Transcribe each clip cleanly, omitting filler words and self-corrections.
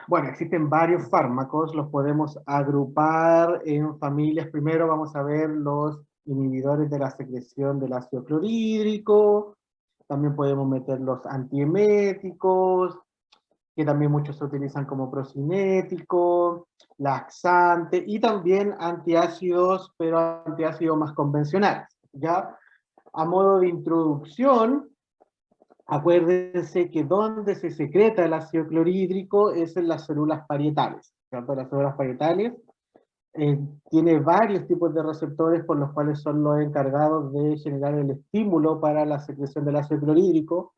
Bueno, existen varios fármacos, los podemos agrupar en familias. Primero vamos a ver los inhibidores de la secreción del ácido clorhídrico, también podemos meter los antieméticos, que también muchos se utilizan como procinético, laxante, y también antiácidos, pero antiácidos más convencionales, ¿ya? A modo de introducción, acuérdense que donde se secreta el ácido clorhídrico es en las células parietales, ¿cierto? Las células parietales tiene varios tipos de receptores por los cuales son los encargados de generar el estímulo para la secreción del ácido clorhídrico.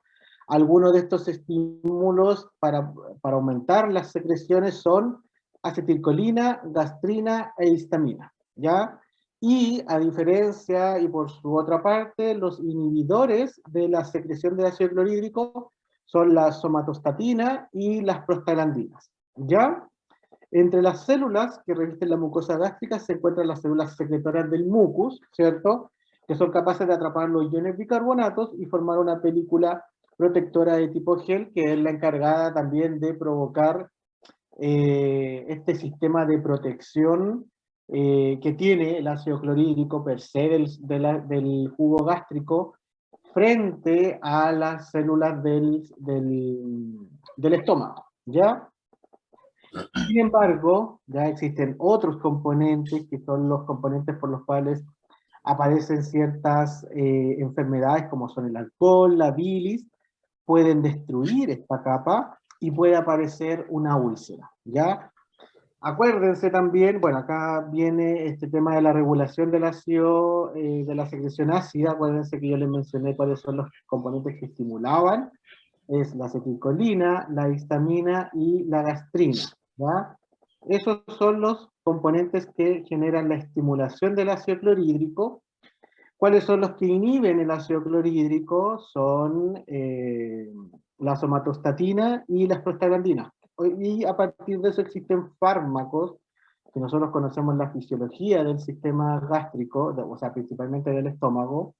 Algunos de estos estímulos para aumentar las secreciones son acetilcolina, gastrina e histamina, ¿ya? Y a diferencia, y por su otra parte, los inhibidores de la secreción del ácido clorhídrico son la somatostatina y las prostaglandinas, ¿ya? Entre las células que revisten la mucosa gástrica se encuentran las células secretoras del mucus, ¿cierto? Que son capaces de atrapar los iones bicarbonatos y formar una película protectora de tipo gel, que es la encargada también de provocar este sistema de protección que tiene el ácido clorhídrico per se del jugo gástrico frente a las células del estómago, ¿ya? Sin embargo, ya existen otros componentes que son los componentes por los cuales aparecen ciertas enfermedades como son el alcohol, la bilis, pueden destruir esta capa y puede aparecer una úlcera, ¿ya? Acuérdense también, bueno, acá viene este tema de la regulación del ácido, de la secreción ácida. Acuérdense que yo les mencioné cuáles son los componentes que estimulaban, es la acetilcolina, la histamina y la gastrina, ¿ya? Esos son los componentes que generan la estimulación del ácido clorhídrico. ¿Cuáles son los que inhiben el ácido clorhídrico? Son la somatostatina y las prostaglandinas. Y a partir de eso existen fármacos que nosotros conocemos la fisiología del sistema gástrico, o sea, principalmente del estómago.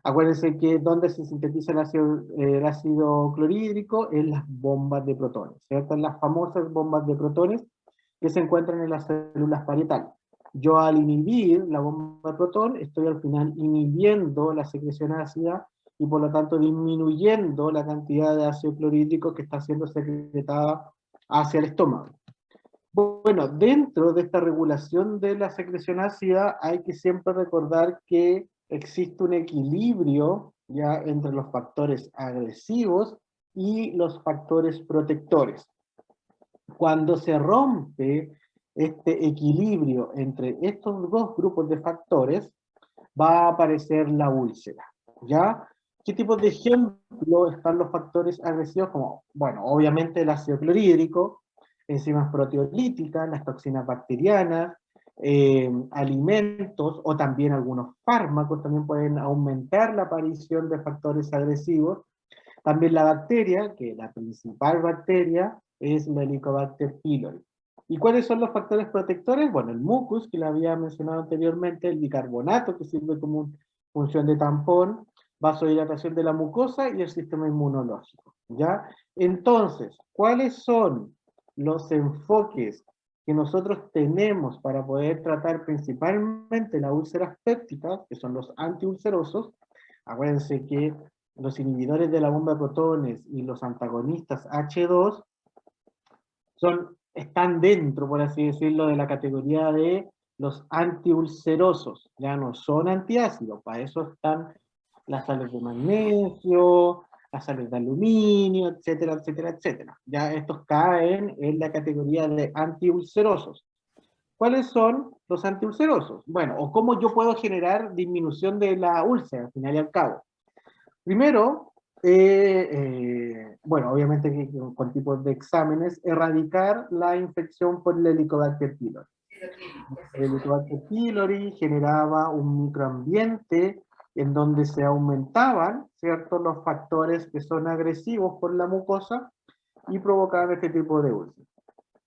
Acuérdense que donde se sintetiza el ácido clorhídrico en las bombas de protones, ¿cierto? En las famosas bombas de protones que se encuentran en las células parietales. Yo al inhibir la bomba de protón estoy al final inhibiendo la secreción ácida y por lo tanto disminuyendo la cantidad de ácido clorhídrico que está siendo secretada hacia el estómago. Bueno, dentro de esta regulación de la secreción ácida hay que siempre recordar que existe un equilibrio ya entre los factores agresivos y los factores protectores. Cuando se rompe este equilibrio entre estos dos grupos de factores, va a aparecer la úlcera, ¿ya? ¿Qué tipo de ejemplo están los factores agresivos? Como, bueno, obviamente el ácido clorhídrico, enzimas proteolíticas, las toxinas bacterianas, alimentos o también algunos fármacos también pueden aumentar la aparición de factores agresivos. También la bacteria, que la principal bacteria es la Helicobacter pylori. ¿Y cuáles son los factores protectores? Bueno, el mucus, que le había mencionado anteriormente, el bicarbonato, que sirve como función de tampón, vasodilatación de la mucosa y el sistema inmunológico, ¿ya? Entonces, ¿cuáles son los enfoques que nosotros tenemos para poder tratar principalmente la úlcera péptica, que son los antiulcerosos? Acuérdense que los inhibidores de la bomba de protones y los antagonistas H2 están dentro, por así decirlo, de la categoría de los antiulcerosos, ya no son antiácidos, para eso están las sales de magnesio, las sales de aluminio, etcétera, etcétera, etcétera. Ya estos caen en la categoría de antiulcerosos. ¿Cuáles son los antiulcerosos? Bueno, o cómo yo puedo generar disminución de la úlcera, al final y al cabo. Primero, bueno, obviamente con tipos de exámenes, erradicar la infección por el Helicobacter pylori. El Helicobacter pylori generaba un microambiente en donde se aumentaban, ¿cierto?, los factores que son agresivos por la mucosa y provocaban este tipo de úlceras.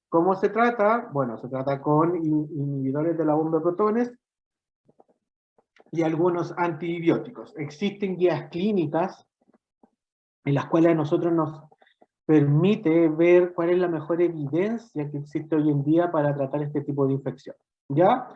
¿Cómo se trata? Bueno, se trata con inhibidores de la bomba de protones y algunos antibióticos. Existen guías clínicas en las cuales nosotros permite ver cuál es la mejor evidencia que existe hoy en día para tratar este tipo de infección, ¿ya?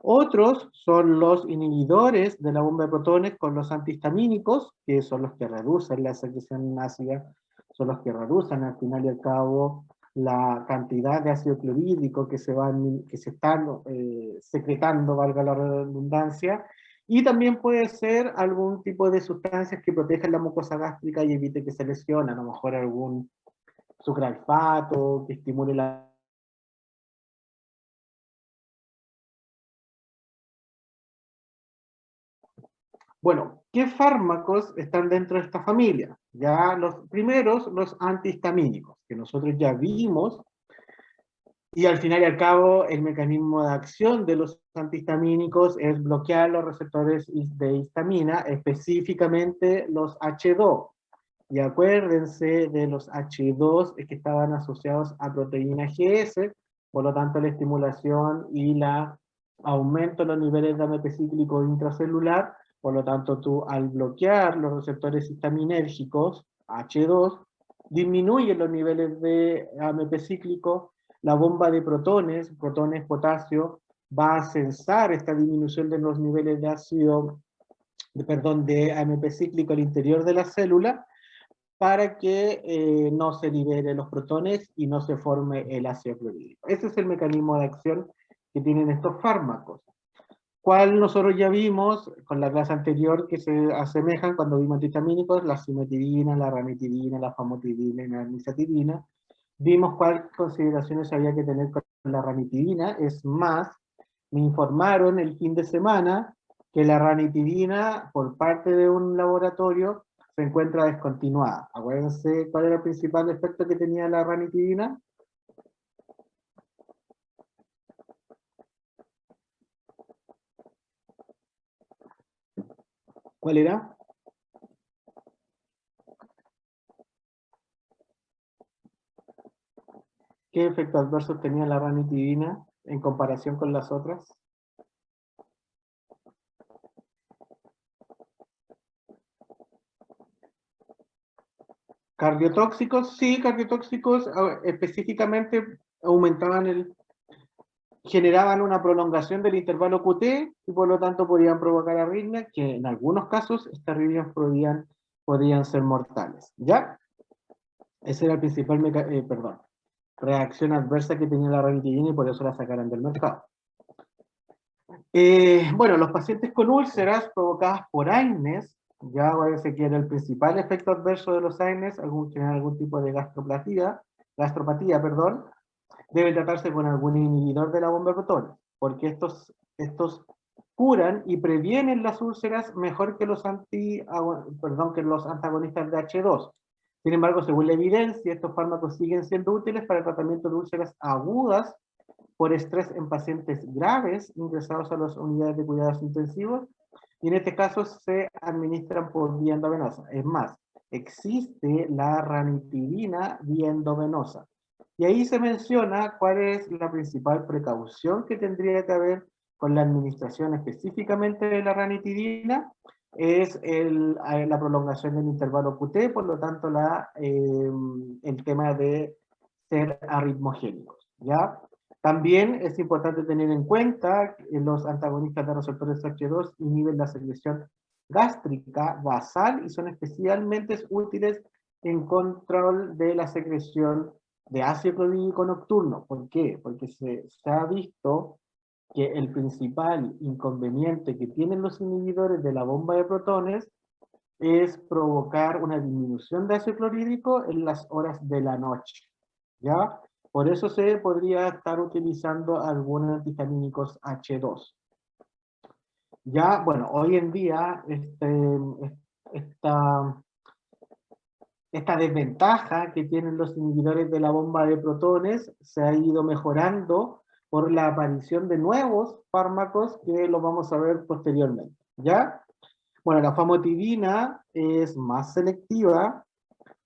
Otros son los inhibidores de la bomba de protones con los antihistamínicos, que son los que reducen la secreción ácida, son los que reducen al final y al cabo la cantidad de ácido clorhídrico que que se están secretando, valga la redundancia, y también puede ser algún tipo de sustancias que protejan la mucosa gástrica y evite que se lesione, a lo mejor algún sucralfato que estimule la... Bueno, ¿qué fármacos están dentro de esta familia? Ya los primeros, los antihistamínicos, que nosotros ya vimos, y al final y al cabo el mecanismo de acción de los antihistamínicos es bloquear los receptores de histamina, específicamente los H2. Y acuérdense de los H2 que estaban asociados a proteína GS, por lo tanto la estimulación y la aumento de los niveles de AMP cíclico intracelular, por lo tanto tú al bloquear los receptores histaminérgicos, H2, disminuyen los niveles de AMP cíclico, la bomba de protones, protones potasio, va a censar esta disminución de los niveles de ácido, de AMP cíclico al interior de la célula, para que no se liberen los protones y no se forme el ácido clorhídrico. Ese es el mecanismo de acción que tienen estos fármacos. ¿Cuál nosotros ya vimos con la clase anterior que se asemejan cuando vimos antihistamínicos? La cimetidina, la ranitidina, la famotidina y la nisatidina. Vimos cuáles consideraciones había que tener con la ranitidina. Es más, me informaron el fin de semana que la ranitidina, por parte de un laboratorio, se encuentra descontinuada. Acuérdense cuál era el principal efecto que tenía la ranitidina. ¿Cuál era? ¿Qué efectos adversos tenía la ranitidina en comparación con las otras? Cardiotóxicos, sí, cardiotóxicos específicamente generaban una prolongación del intervalo QT y por lo tanto podían provocar arritmias, que en algunos casos estas arritmias podían ser mortales, ¿ya? Ese era el principal, reacción adversa que tenía la ranitidina y por eso la sacaron del mercado. Bueno, los pacientes con úlceras provocadas por AINES, ya parece que era el principal efecto adverso de los AINES, algún tipo de gastropatía, perdón, debe tratarse con algún inhibidor de la bomba de protones, porque estos curan y previenen las úlceras mejor que que los antagonistas de H2. Sin embargo, según la evidencia, estos fármacos siguen siendo útiles para el tratamiento de úlceras agudas por estrés en pacientes graves ingresados a las unidades de cuidados intensivos, y en este caso se administran por vía endovenosa. Es más, existe la ranitidina vía endovenosa. Y ahí se menciona cuál es la principal precaución que tendría que haber con la administración específicamente de la ranitidina, es la prolongación del intervalo QT, por lo tanto el tema de ser arritmogénicos, ¿ya? También es importante tener en cuenta que los antagonistas de receptores H2 inhiben la secreción gástrica basal y son especialmente útiles en control de la secreción de ácido clorhídrico nocturno. ¿Por qué? Porque se ha visto que el principal inconveniente que tienen los inhibidores de la bomba de protones es provocar una disminución de ácido clorhídrico en las horas de la noche, ¿ya? Por eso se podría estar utilizando algunos antihistamínicos H2. Ya, bueno, hoy en día esta, esta desventaja que tienen los inhibidores de la bomba de protones se ha ido mejorando por la aparición de nuevos fármacos que lo vamos a ver posteriormente, ¿ya? Bueno, la famotidina es más selectiva,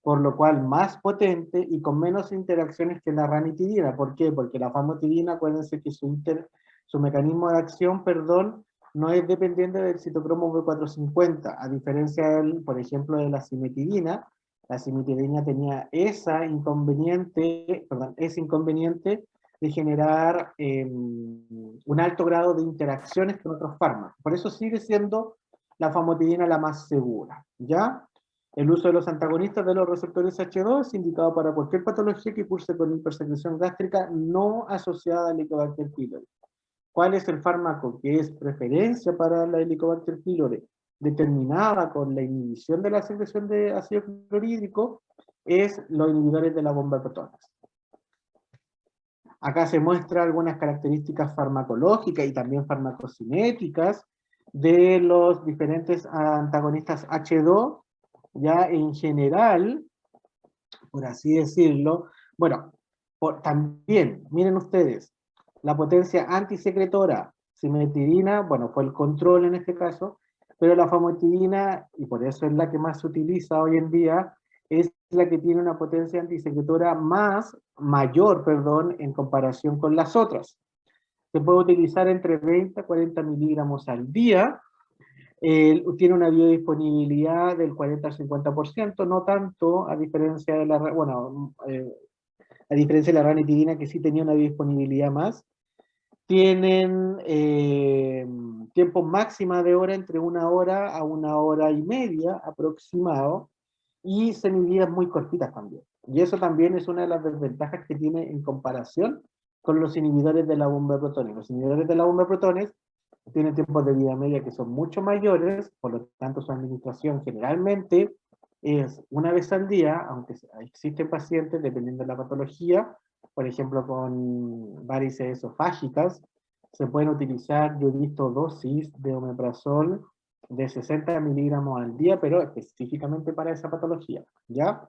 por lo cual más potente y con menos interacciones que la ranitidina. ¿Por qué? Porque la famotidina, acuérdense que su mecanismo de acción, perdón, no es dependiente del citocromo B450, a diferencia, por ejemplo, de la cimetidina, La cimetidina tenía ese inconveniente de generar un alto grado de interacciones con otros fármacos. Por eso sigue siendo la famotidina la más segura, ¿ya? El uso de los antagonistas de los receptores H2 es indicado para cualquier patología que curse con hipersecreción gástrica no asociada al Helicobacter pylori. ¿Cuál es el fármaco que es preferencia para la Helicobacter pylori? Determinada con la inhibición de la secreción de ácido clorhídrico, es los inhibidores de la bomba de protones. Acá se muestra algunas características farmacológicas y también farmacocinéticas de los diferentes antagonistas H2, ya en general, por así decirlo. Bueno, también, miren ustedes, la potencia antisecretora, cimetidina, bueno, fue el control en este caso, pero la famotidina, y por eso es la que más se utiliza hoy en día, es la que tiene una potencia antisecretora mayor, perdón, en comparación con las otras. Se puede utilizar entre 20 a 40 miligramos al día, tiene una biodisponibilidad del 40 al 50%, no tanto a diferencia de la, bueno, a diferencia de la ranitidina, que sí tenía una biodisponibilidad más. Tienen tiempo máxima de hora entre 1 hora a 1 hora y media aproximado, y semividas muy cortitas también. Y eso también es una de las desventajas que tiene en comparación con los inhibidores de la bomba de protones. Los inhibidores de la bomba de protones tienen tiempos de vida media que son mucho mayores, por lo tanto su administración generalmente es una vez al día, aunque existen pacientes, dependiendo de la patología, por ejemplo con varices esofágicas, se pueden utilizar, yo he visto dosis de omeprazol de 60 miligramos al día, pero específicamente para esa patología, ¿ya?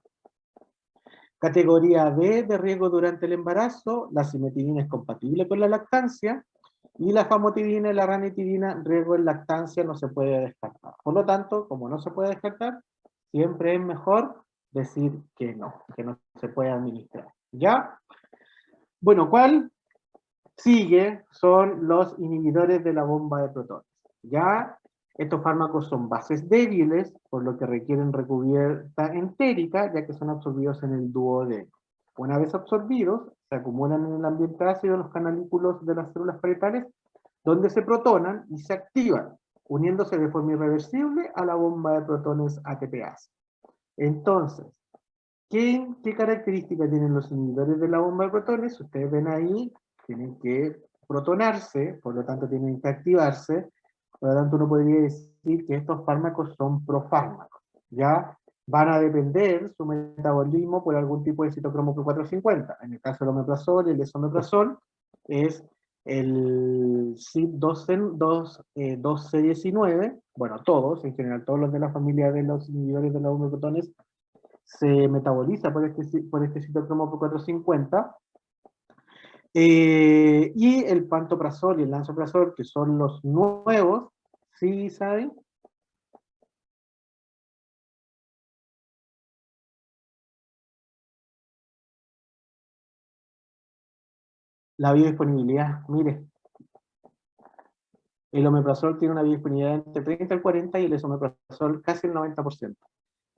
Categoría B de riesgo durante el embarazo, la cimetidina es compatible con la lactancia, y la famotidina y la ranitidina, riesgo en lactancia, no se puede descartar. Por lo tanto, como no se puede descartar, siempre es mejor decir que no se puede administrar, ¿ya? Bueno, ¿cuál sigue? Son los inhibidores de la bomba de protones, ¿ya? Estos fármacos son bases débiles, por lo que requieren recubierta entérica, ya que son absorbidos en el duodeno. Una vez absorbidos, se acumulan en el ambiente ácido los canalículos de las células parietales, donde se protonan y se activan, uniéndose de forma irreversible a la bomba de protones ATPase. Entonces, ¿qué características tienen los inhibidores de la bomba de protones? Ustedes ven ahí, tienen que protonarse, por lo tanto tienen que activarse, por lo tanto uno podría decir que estos fármacos son profármacos, ¿ya? Van a depender su metabolismo por algún tipo de citocromo P450. En el caso del omeprazol y el esomeprazol es el CYP2C19, bueno, todos, en general todos los de la familia de los inhibidores de la bomba de protones se metaboliza por este citocromo P450, y el pantoprazol y el lansoprazol, que son los nuevos, ¿sí saben? La biodisponibilidad, mire, el omeprazol tiene una biodisponibilidad entre 30 al 40 y el esomeprazol casi el 90%.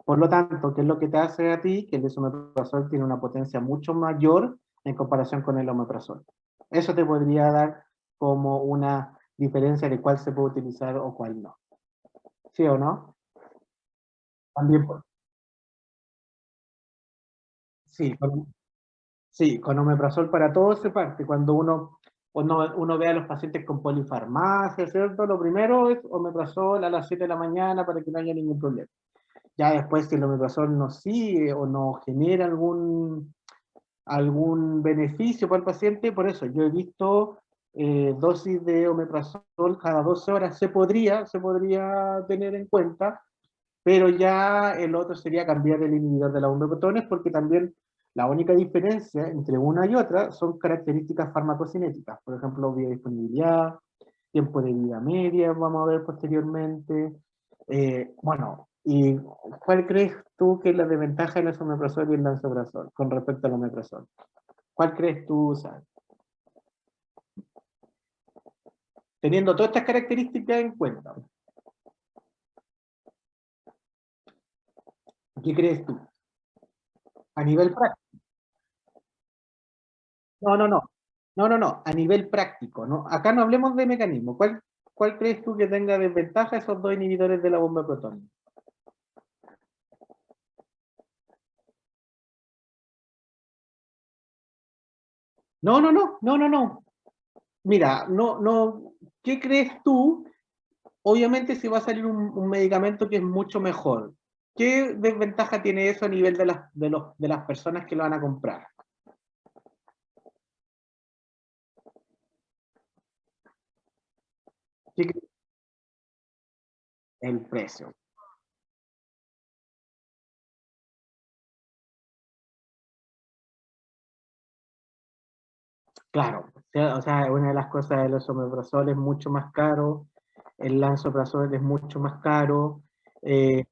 Por lo tanto, ¿qué es lo que te hace a ti? Que el esomeprazol tiene una potencia mucho mayor en comparación con el omeprazol. Eso te podría dar como una diferencia de cuál se puede utilizar o cuál no. ¿Sí o no? También, sí, con omeprazol para todo se parte. Cuando uno ve a los pacientes con polifarmacia, ¿cierto? Lo primero es omeprazol a las 7 de la mañana para que no haya ningún problema. Ya después, si el omeprazol no sigue o no genera algún beneficio para el paciente, por eso yo he visto dosis de omeprazol cada 12 horas, se podría tener en cuenta, pero ya el otro sería cambiar el inhibidor de la bomba de protones, porque también la única diferencia entre una y otra son características farmacocinéticas, por ejemplo, biodisponibilidad, tiempo de vida media, vamos a ver posteriormente. Bueno, ¿y cuál crees tú que es la desventaja del esomeprazol y el lansoprazol con respecto al omeprazol? ¿Cuál crees tú, Sara? Teniendo todas estas características en cuenta, ¿qué crees tú? A nivel práctico. No, no, no. No, no, no. A nivel práctico, ¿no? Acá no hablemos de mecanismo. ¿Cuál crees tú que tenga desventaja esos dos inhibidores de la bomba de protones? No, no, no, no, no, no. Mira, no, no. ¿Qué crees tú? Obviamente si va a salir un medicamento que es mucho mejor. ¿Qué desventaja tiene eso a nivel de las personas que lo van a comprar? ¿Qué crees? El precio. Claro, o sea, una de las cosas del esomeprazol es mucho más caro, el lansoprazol es mucho más caro, eh,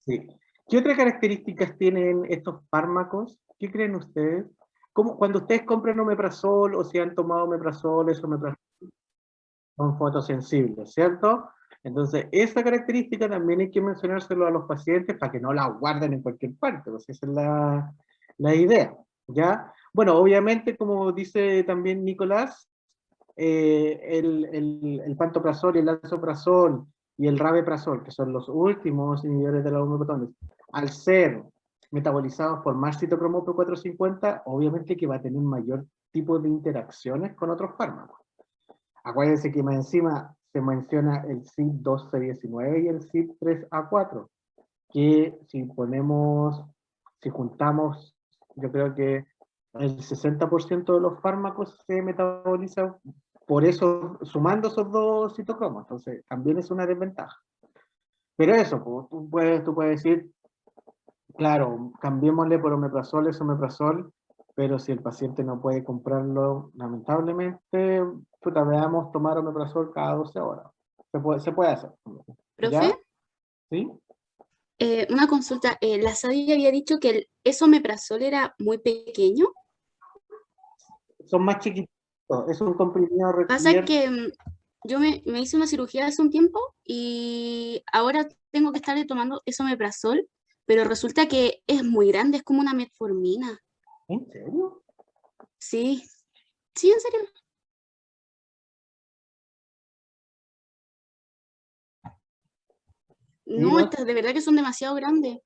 sí. ¿Qué otras características tienen estos fármacos? ¿Qué creen ustedes? Cuando ustedes compran omeprazol o si han tomado omeprazol, esomeprazol, son fotosensibles, ¿cierto? Entonces, esa característica también hay que mencionárselo a los pacientes para que no la guarden en cualquier parte, pues esa es la idea, ¿ya? Bueno, obviamente, como dice también Nicolás, el pantoprazol y el lansoprazol y el rabeprazol, que son los últimos inhibidores de la bomba de protones, al ser metabolizados por más citocromo P450, obviamente que va a tener un mayor tipo de interacciones con otros fármacos. Acuérdense que más encima se menciona el CYP2C19 y el CYP3A4, que si juntamos, yo creo que el 60% de los fármacos se metabolizan por eso, sumando esos dos citocromos, entonces también es una desventaja. Pero eso, pues, tú puedes decir, claro, cambiémosle por omeprazol, es omeprazol, pero si el paciente no puede comprarlo, lamentablemente, puta, veamos tomar omeprazol cada 12 horas. Se puede hacer. Profe, ¿Ya? ¿Sí? una consulta. La Sadi había dicho que el esomeprazol era muy pequeño. Son más chiquitos. Es un comprimido Pasa recubierto. que yo me hice una cirugía hace un tiempo y ahora tengo que estarle tomando esomeprazol, pero resulta que es muy grande, es como una metformina. ¿En serio? Sí, sí, en serio. Sí, No, ¿no? estas de verdad que son demasiado grandes.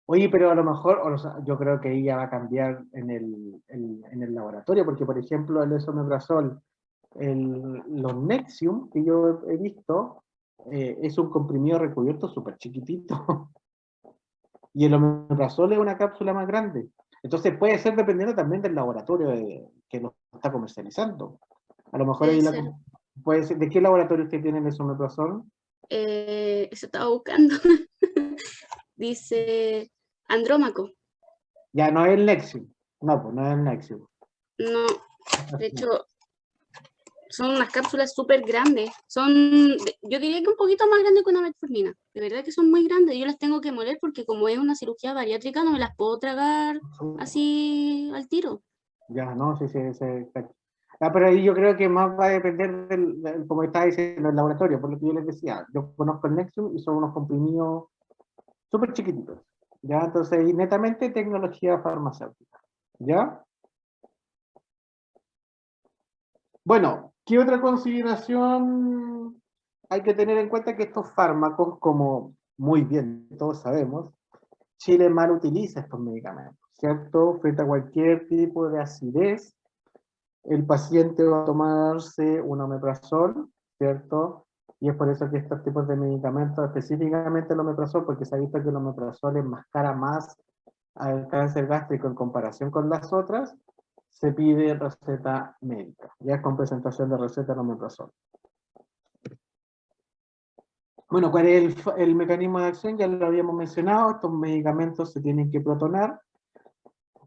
Oye, pero a lo mejor, o sea, yo creo que ahí ya va a cambiar en el laboratorio, porque por ejemplo el esomeprazol, los Nexium que yo he visto, es un comprimido recubierto súper chiquitito, y el omeprazol es una cápsula más grande. Entonces puede ser dependiendo también del laboratorio que lo está comercializando. A lo mejor Debe ahí ser. puede ser, ¿de qué laboratorio usted tiene el esomeprazol? Eso estaba buscando. Dice Andrómaco. Ya no es el Nexium. No, pues no es el Nexium. No, de hecho, son unas cápsulas súper grandes. Yo diría que un poquito más grandes que una metformina. De verdad que son muy grandes. Yo las tengo que moler porque como es una cirugía bariátrica no me las puedo tragar así al tiro. Ya, no, sí, sí, sí. Pero ahí yo creo que más va a depender como estaba diciendo, el laboratorio, por lo que yo les decía. Yo conozco el Nexium y son unos comprimidos súper chiquititos. ¿Ya? Entonces, y netamente tecnología farmacéutica. ¿Ya? Bueno, ¿qué otra consideración hay que tener en cuenta? Que estos fármacos, como muy bien todos sabemos, Chile mal utiliza estos medicamentos, ¿cierto? Frente a cualquier tipo de acidez, el paciente va a tomarse un omeprazol, ¿cierto? Y es por eso que estos tipos de medicamentos, específicamente el omeprazol, porque se ha visto que el omeprazol enmascara más al cáncer gástrico en comparación con las otras, se pide receta médica, ya con presentación de receta de omeprazol. Bueno, ¿cuál es el mecanismo de acción? Ya lo habíamos mencionado, estos medicamentos se tienen que protonar.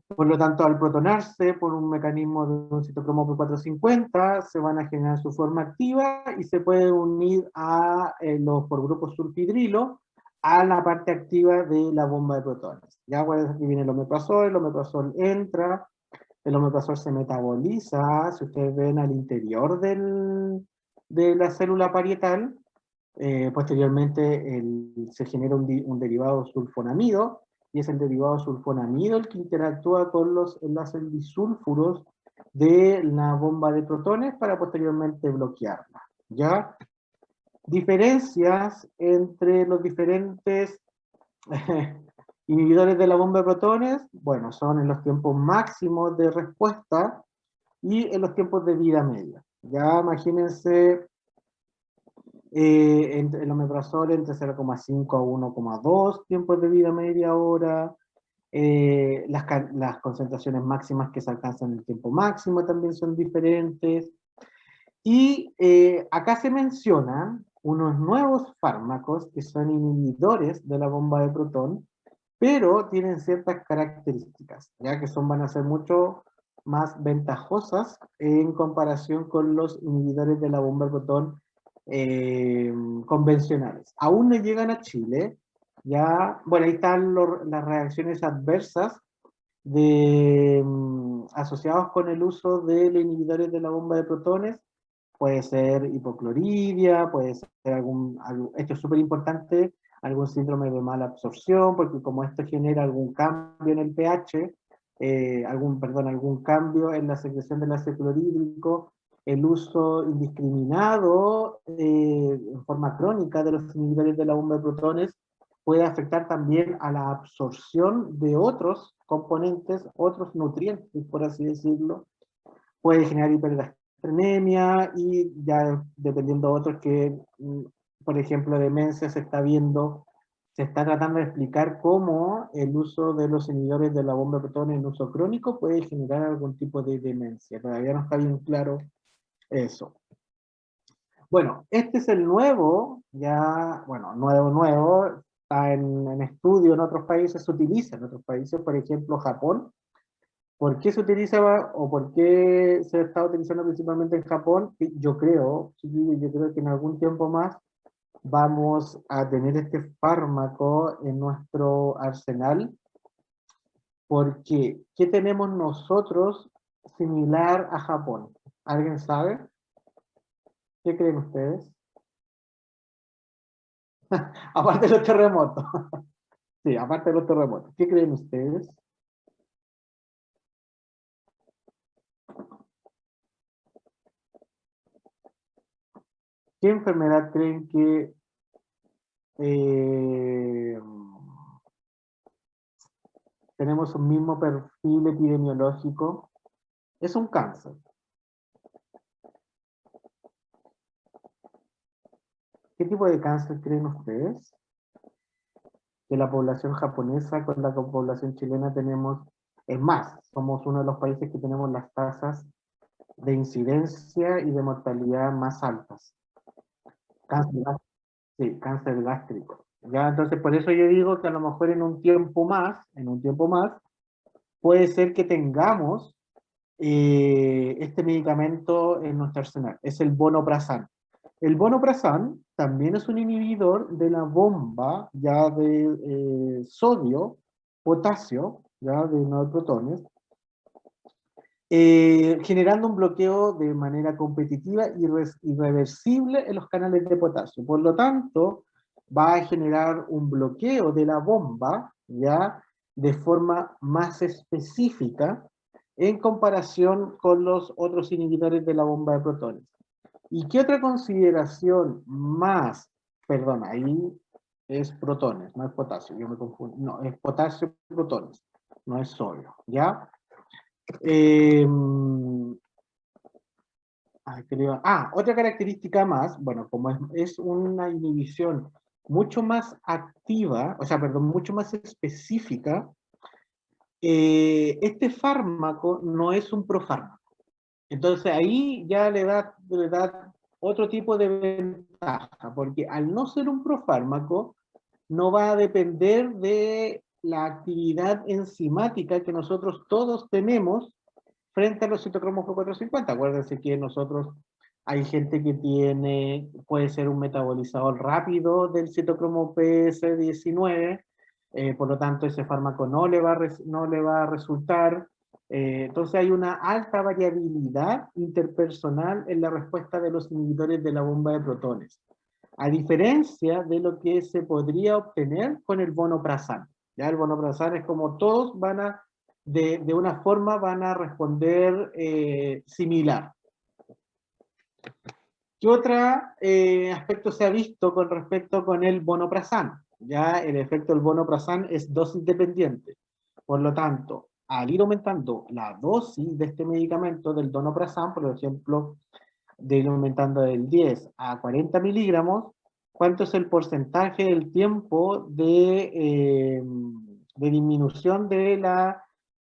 Por lo tanto, al protonarse por un mecanismo de un citocromo P450, se van a generar su forma activa y se puede unir a los por grupos sulfidrilo a la parte activa de la bomba de protones. Ya aquí viene el omeprazol entra, el omeprazol se metaboliza, si ustedes ven, al interior de la célula parietal. Posteriormente se genera un derivado sulfonamido, y es el derivado sulfonamido el que interactúa con los enlaces disulfuros de la bomba de protones para posteriormente bloquearla. ¿Ya? Diferencias entre los diferentes inhibidores de la bomba de protones, bueno, son en los tiempos máximos de respuesta y en los tiempos de vida media. Ya imagínense el omeprazol entre 0,5 a 1,2 tiempos de vida media hora, las concentraciones máximas que se alcanzan en el tiempo máximo también son diferentes, y acá se mencionan unos nuevos fármacos que son inhibidores de la bomba de protón, pero tienen ciertas características, ya que van a ser mucho más ventajosas en comparación con los inhibidores de la bomba de protón convencionales. Aún no llegan a Chile, ya, bueno, ahí están las reacciones adversas asociadas con el uso de los inhibidores de la bomba de protones. Puede ser hipocloridia, puede ser esto es súper importante, algún síndrome de mala absorción, porque como esto genera algún cambio en el pH, algún cambio en la secreción del ácido clorhídrico, el uso indiscriminado en forma crónica de los inhibidores de la bomba de protones puede afectar también a la absorción de otros componentes, otros nutrientes, por así decirlo. Puede generar hipergastrenemia y ya dependiendo de otros que, por ejemplo, demencia se está tratando de explicar cómo el uso de los inhibidores de la bomba de protones en uso crónico puede generar algún tipo de demencia. Todavía no está bien claro eso. Bueno, este es el nuevo, nuevo, está en estudio en otros países, se utiliza en otros países, por ejemplo, Japón. ¿Por qué se utiliza o por qué se está utilizando principalmente en Japón? Yo creo que en algún tiempo más vamos a tener este fármaco en nuestro arsenal, porque ¿qué tenemos nosotros similar a Japón? ¿Alguien sabe? ¿Qué creen ustedes? Aparte de los terremotos. Sí, aparte de los terremotos. ¿Qué creen ustedes? ¿Qué enfermedad creen que tenemos un mismo perfil epidemiológico? Es un cáncer. ¿Qué tipo de cáncer creen ustedes? Que la población japonesa con la población chilena tenemos, es más, somos uno de los países que tenemos las tasas de incidencia y de mortalidad más altas. Cáncer, sí, cáncer gástrico. Ya, entonces por eso yo digo que a lo mejor en un tiempo más, puede ser que tengamos este medicamento en nuestro arsenal. Es el vonoprazan. El vonoprazan también es un inhibidor de la bomba ya de sodio, potasio, ya de neuroprotones, generando un bloqueo de manera competitiva y irreversible en los canales de potasio. Por lo tanto, va a generar un bloqueo de la bomba ya de forma más específica en comparación con los otros inhibidores de la bomba de protones. ¿Y qué otra consideración más? Perdón, ahí es protones, no es potasio, yo me confundo. No, es potasio protones, no es sodio, ¿ya? Otra característica más, bueno, como es una inhibición mucho más activa, mucho más específica, este fármaco no es un profármaco. Entonces ahí ya le da otro tipo de ventaja, porque al no ser un profármaco, no va a depender de la actividad enzimática que nosotros todos tenemos frente a los citocromos P450. Acuérdense que hay gente que puede ser un metabolizador rápido del citocromo PS19, por lo tanto ese fármaco no le va a resultar. Entonces hay una alta variabilidad interpersonal en la respuesta de los inhibidores de la bomba de protones, a diferencia de lo que se podría obtener con el vonoprazán. Ya el vonoprazán es como todos van a, de una forma van a responder similar. ¿Qué otro aspecto se ha visto con respecto con el vonoprazán? Ya el efecto del vonoprazán es dosis dependiente. Por lo tanto, al ir aumentando la dosis de este medicamento del vonoprazán, por ejemplo, de ir aumentando del 10 a 40 miligramos, ¿cuánto es el porcentaje del tiempo de disminución de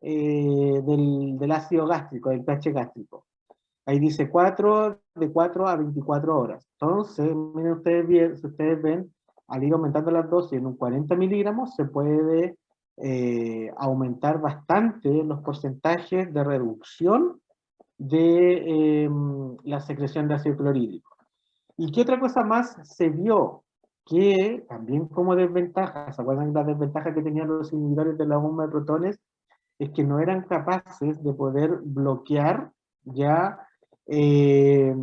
del ácido gástrico, del pH gástrico? Ahí dice de 4 a 24 horas. Entonces, miren ustedes bien, si ustedes ven, al ir aumentando las dosis en un 40 miligramos, se puede aumentar bastante los porcentajes de reducción de la secreción de ácido clorhídrico. ¿Y qué otra cosa más se vio? Que también como desventaja, ¿se acuerdan las desventajas que tenían los inhibidores de la bomba de protones? Es que no eran capaces de poder bloquear ya eh,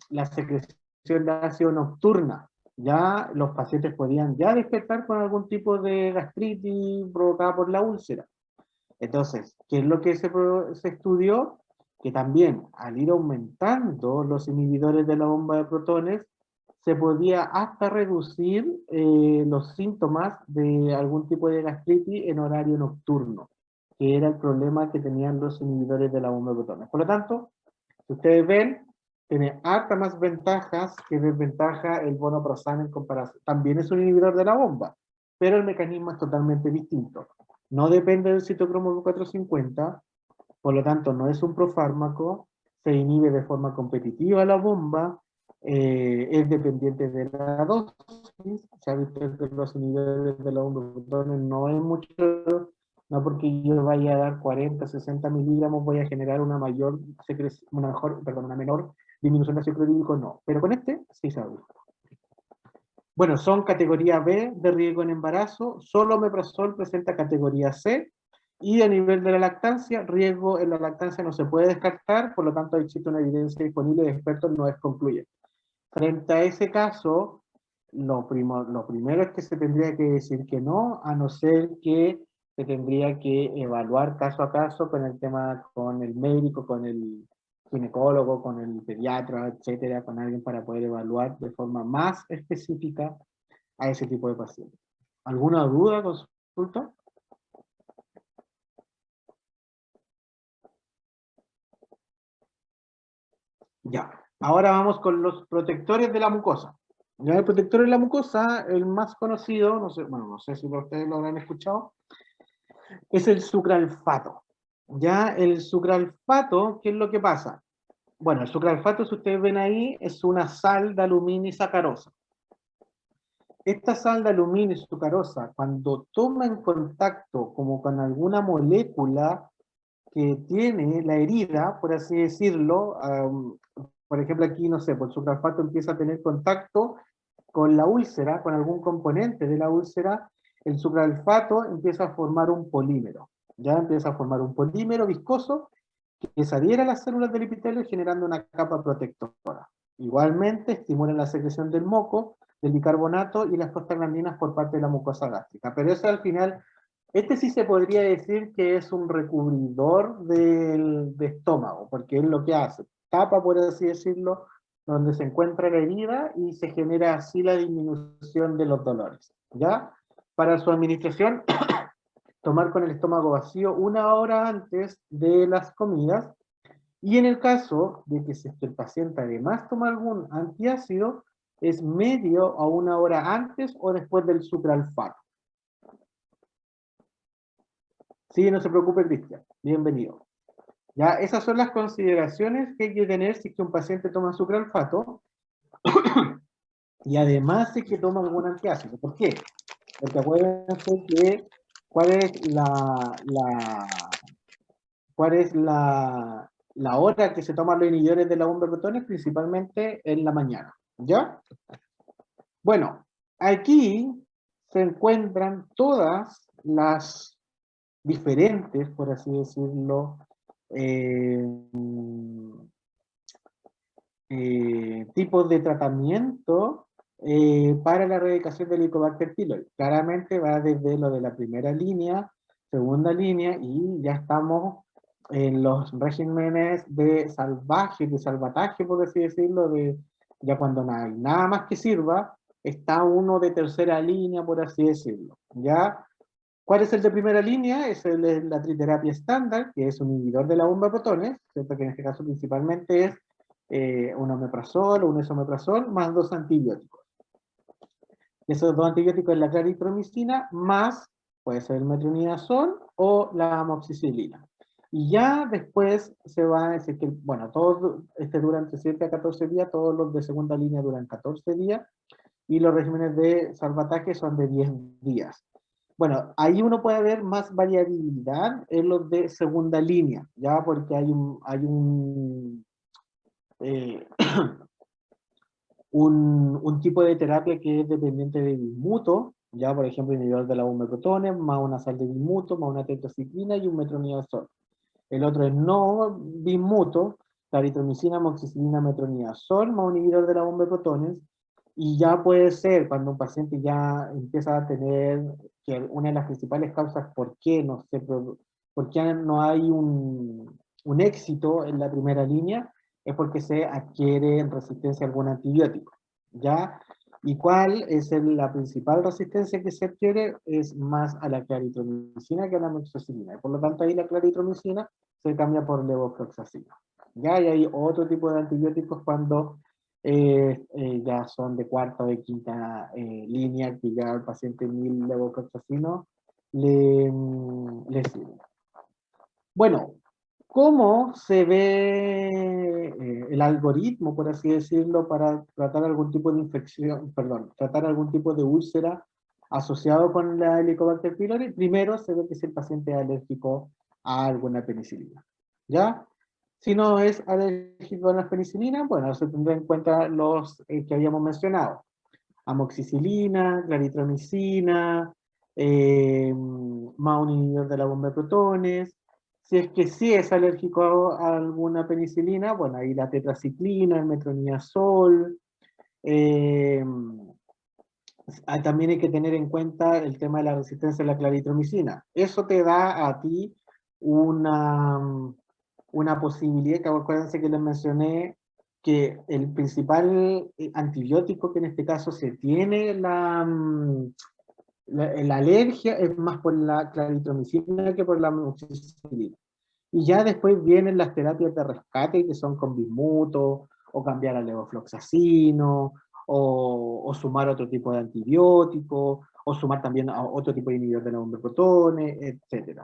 la secreción de ácido nocturna. Ya los pacientes podían ya despertar con algún tipo de gastritis provocada por la úlcera. Entonces, ¿qué es lo que se estudió? Que también al ir aumentando los inhibidores de la bomba de protones, se podía hasta reducir los síntomas de algún tipo de gastritis en horario nocturno, que era el problema que tenían los inhibidores de la bomba de protones. Por lo tanto, si ustedes ven, tiene harta más ventajas que desventaja el vonoprazán en comparación. También es un inhibidor de la bomba, pero el mecanismo es totalmente distinto. No depende del citocromo 450, por lo tanto no es un profármaco, se inhibe de forma competitiva la bomba, es dependiente de la dosis, se ha visto que los inhibidores de la bomba no es mucho, no porque yo vaya a dar 40, 60 miligramos voy a generar una mayor secreción, una menor disminución de ácido clorhídrico, no, pero con este sí se ha visto. Bueno, son categoría B de riesgo en embarazo, solo omeprazol presenta categoría C, y a nivel de la lactancia, riesgo en la lactancia no se puede descartar, por lo tanto existe una evidencia disponible de expertos, no es concluyente. Frente a ese caso, lo primero es que se tendría que decir que no, a no ser que se tendría que evaluar caso a caso con el tema, con el médico, con el ginecólogo, con el pediatra, etcétera, con alguien para poder evaluar de forma más específica a ese tipo de pacientes. ¿Alguna duda, consulta? Ya, ahora vamos con los protectores de la mucosa. Ya, el protector de la mucosa, el más conocido, no sé, bueno, no sé si ustedes lo habrán escuchado, es el sucralfato. Ya, el sucralfato, ¿qué es lo que pasa? Bueno, el sucralfato, si ustedes ven ahí, es una sal de aluminio y sacarosa. Esta sal de aluminio y sacarosa, cuando toma en contacto como con alguna molécula que tiene la herida, por así decirlo, por ejemplo aquí, no sé, pues el sucralfato empieza a tener contacto con la úlcera, con algún componente de la úlcera, el sucralfato empieza a formar un polímero, ya empieza a formar un polímero viscoso que se adhiere a las células del epitelio generando una capa protectora. Igualmente estimula la secreción del moco, del bicarbonato y las prostaglandinas por parte de la mucosa gástrica. Pero eso al final, este sí se podría decir que es un recubridor de estómago, porque es lo que hace, tapa, por así decirlo, donde se encuentra la herida y se genera así la disminución de los dolores. ¿Ya? Para su administración, tomar con el estómago vacío 1 hora antes de las comidas, y en el caso de que si el paciente además toma algún antiácido, es medio a 1 hora antes o después del sucralfato. Sí, no se preocupe, Cristian. Bienvenido. Ya, esas son las consideraciones que hay que tener si es que un paciente toma sucralfato y además si es que toma algún antiácido. ¿Por qué? Porque acuérdense que cuál es la hora que se toman los inhibidores de la bomba de protones, principalmente en la mañana. ¿Ya? Bueno, aquí se encuentran todas las diferentes, por así decirlo, tipos de tratamiento para la erradicación del Helicobacter pylori. Claramente va desde lo de la primera línea, segunda línea, y ya estamos en los regímenes de salvaje, de salvataje, por así decirlo, de ya cuando no hay nada más que sirva, está uno de tercera línea, por así decirlo. ¿Ya? ¿Cuál es el de primera línea? Es la triterapia estándar, que es un inhibidor de la bomba de protones, ¿cierto? Que en este caso principalmente es un omeprazol o un esomeprazol, más 2 antibióticos. Esos 2 antibióticos es la claritromicina, más puede ser el metronidazol o la amoxicilina. Y ya después se va a decir que, bueno, todos duran entre 7 a 14 días, todos los de segunda línea duran 14 días, y los regímenes de salvataje son de 10 días. Bueno, ahí uno puede ver más variabilidad en los de segunda línea, ya porque eh, un tipo de terapia que es dependiente de bismuto, ya por ejemplo inhibidor de la bomba de protones, más una sal de bismuto, más una tetraciclina y un metronidazol. El otro es no bismuto, claritromicina, amoxicilina, metronidazol, más un inhibidor de la bomba de protones, y ya puede ser cuando un paciente ya empieza a tener, que una de las principales causas por qué por qué no hay un éxito en la primera línea, es porque se adquiere resistencia a algún antibiótico, ¿ya? ¿Y cuál es la principal resistencia que se adquiere? Es más a la claritromicina que a la amoxicilina. Por lo tanto, ahí la claritromicina se cambia por levofloxacina. ¿Ya? Y hay otro tipo de antibióticos cuando ya son de cuarta o de quinta línea, que ya al paciente 1000 levofloxacino le sirve. Bueno, ¿cómo se ve el algoritmo, por así decirlo, para tratar algún tipo de infección, perdón, tratar algún tipo de úlcera asociado con la Helicobacter pylori? Primero se ve que si el paciente es alérgico a alguna penicilina, ¿ya? Si no es alérgico a la penicilina, bueno, se tendrá en cuenta los que habíamos mencionado. Amoxicilina, claritromicina, más un inhibidor de la bomba de protones. Si es que sí es alérgico a alguna penicilina, bueno, ahí la tetraciclina, el metronidazol. Eh, También hay que tener en cuenta el tema de la resistencia a la claritromicina. Eso te da a ti una, una posibilidad, que acuérdense que les mencioné que el principal antibiótico que en este caso se tiene la alergia es más por la claritromicina que por la amoxicilina. Y ya después vienen las terapias de rescate que son con bismuto, o cambiar al levofloxacino, o sumar otro tipo de antibiótico, o sumar también a otro tipo de inhibidor de la bomba de protones, etc.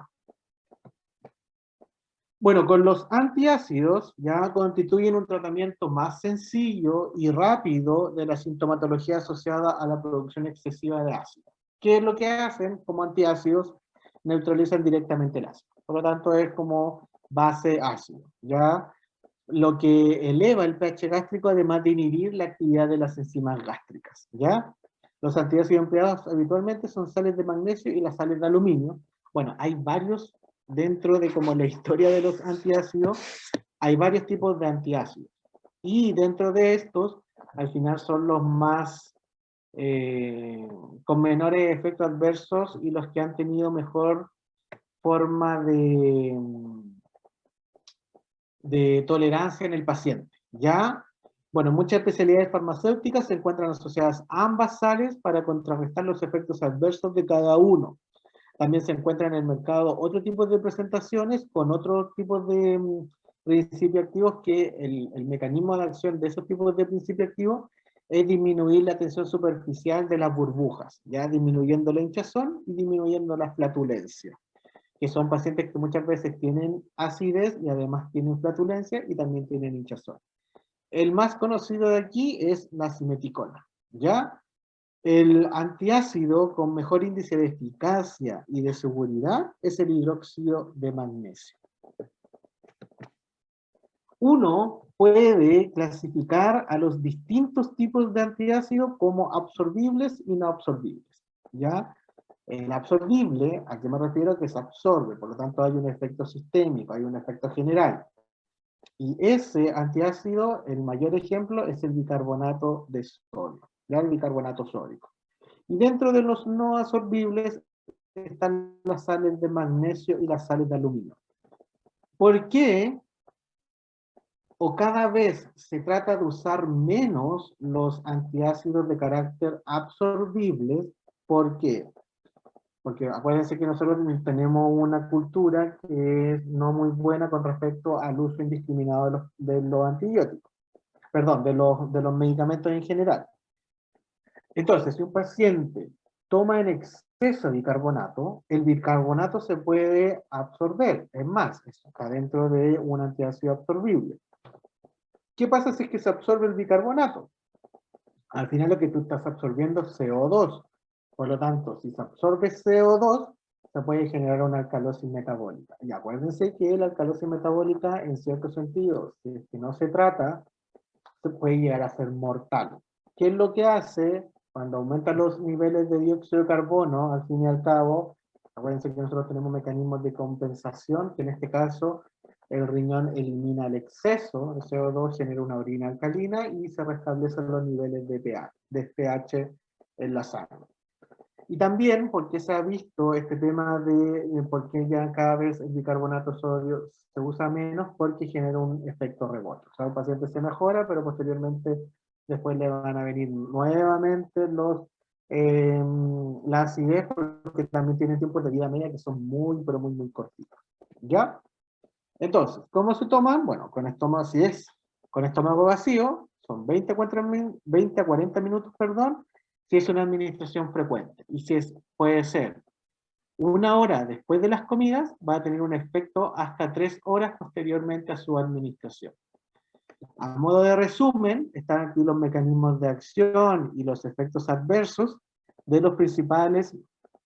Bueno, con los antiácidos ya constituyen un tratamiento más sencillo y rápido de la sintomatología asociada a la producción excesiva de ácido. ¿Qué es lo que hacen como antiácidos? Neutralizan directamente el ácido. Por lo tanto, es como base ácido. ¿Ya? Lo que eleva el pH gástrico, además de inhibir la actividad de las enzimas gástricas. ¿Ya? Los antiácidos empleados habitualmente son sales de magnesio y las sales de aluminio. Bueno, hay varios dentro de como la historia de los antiácidos, hay varios tipos de antiácidos. Y dentro de estos, al final son los más con menores efectos adversos y los que han tenido mejor forma de tolerancia en el paciente. ¿Ya? Bueno, muchas especialidades farmacéuticas se encuentran asociadas a ambas sales para contrarrestar los efectos adversos de cada uno. También se encuentra en el mercado otro tipo de presentaciones con otros tipos de principios activos que el mecanismo de acción de esos tipos de principios activos es disminuir la tensión superficial de las burbujas, ya disminuyendo la hinchazón y disminuyendo la flatulencia, que son pacientes que muchas veces tienen acidez y además tienen flatulencia y también tienen hinchazón. El más conocido de aquí es la simeticona, ¿ya? El antiácido con mejor índice de eficacia y de seguridad es el hidróxido de magnesio. Uno puede clasificar a los distintos tipos de antiácido como absorbibles y no absorbibles, ¿ya? El absorbible, ¿a qué me refiero? Que se absorbe, por lo tanto hay un efecto sistémico, hay un efecto general. Y ese antiácido, el mayor ejemplo es el bicarbonato de sodio, ya el bicarbonato sódico. Y dentro de los no absorbibles están las sales de magnesio y las sales de aluminio. ¿Por qué? O cada vez se trata de usar menos los antiácidos de carácter absorbibles. ¿Por qué? Porque acuérdense que nosotros tenemos una cultura que es no muy buena con respecto al uso indiscriminado de los antibióticos, perdón, de los medicamentos en general. Entonces, si un paciente toma en exceso bicarbonato, el bicarbonato se puede absorber, es más, está dentro de un antiácido absorbible. ¿Qué pasa si es que se absorbe el bicarbonato? Al final lo que tú estás absorbiendo es CO2. Por lo tanto, si se absorbe CO2, se puede generar una alcalosis metabólica. Y acuérdense que la alcalosis metabólica, en cierto sentido, si es que no se trata, se puede llegar a ser mortal. ¿Qué es lo que hace cuando aumentan los niveles de dióxido de carbono? Al fin y al cabo, acuérdense que nosotros tenemos mecanismos de compensación, que en este caso el riñón elimina el exceso de CO2, genera una orina alcalina y se restablecen los niveles de pH en la sangre. Y también porque se ha visto este tema de por qué ya cada vez el bicarbonato de sodio se usa menos, porque genera un efecto rebote. O sea, el paciente se mejora, pero posteriormente después le van a venir nuevamente la acidez, porque también tiene tiempos de vida media que son muy, pero muy, muy cortitos. ¿Ya? Entonces, ¿cómo se toman? Bueno, con estómago, si es con estómago vacío, son 20 a 40 minutos, perdón, si es una administración frecuente. Y si puede ser una hora después de las comidas, va a tener un efecto hasta 3 horas posteriormente a su administración. A modo de resumen, están aquí los mecanismos de acción y los efectos adversos de los principales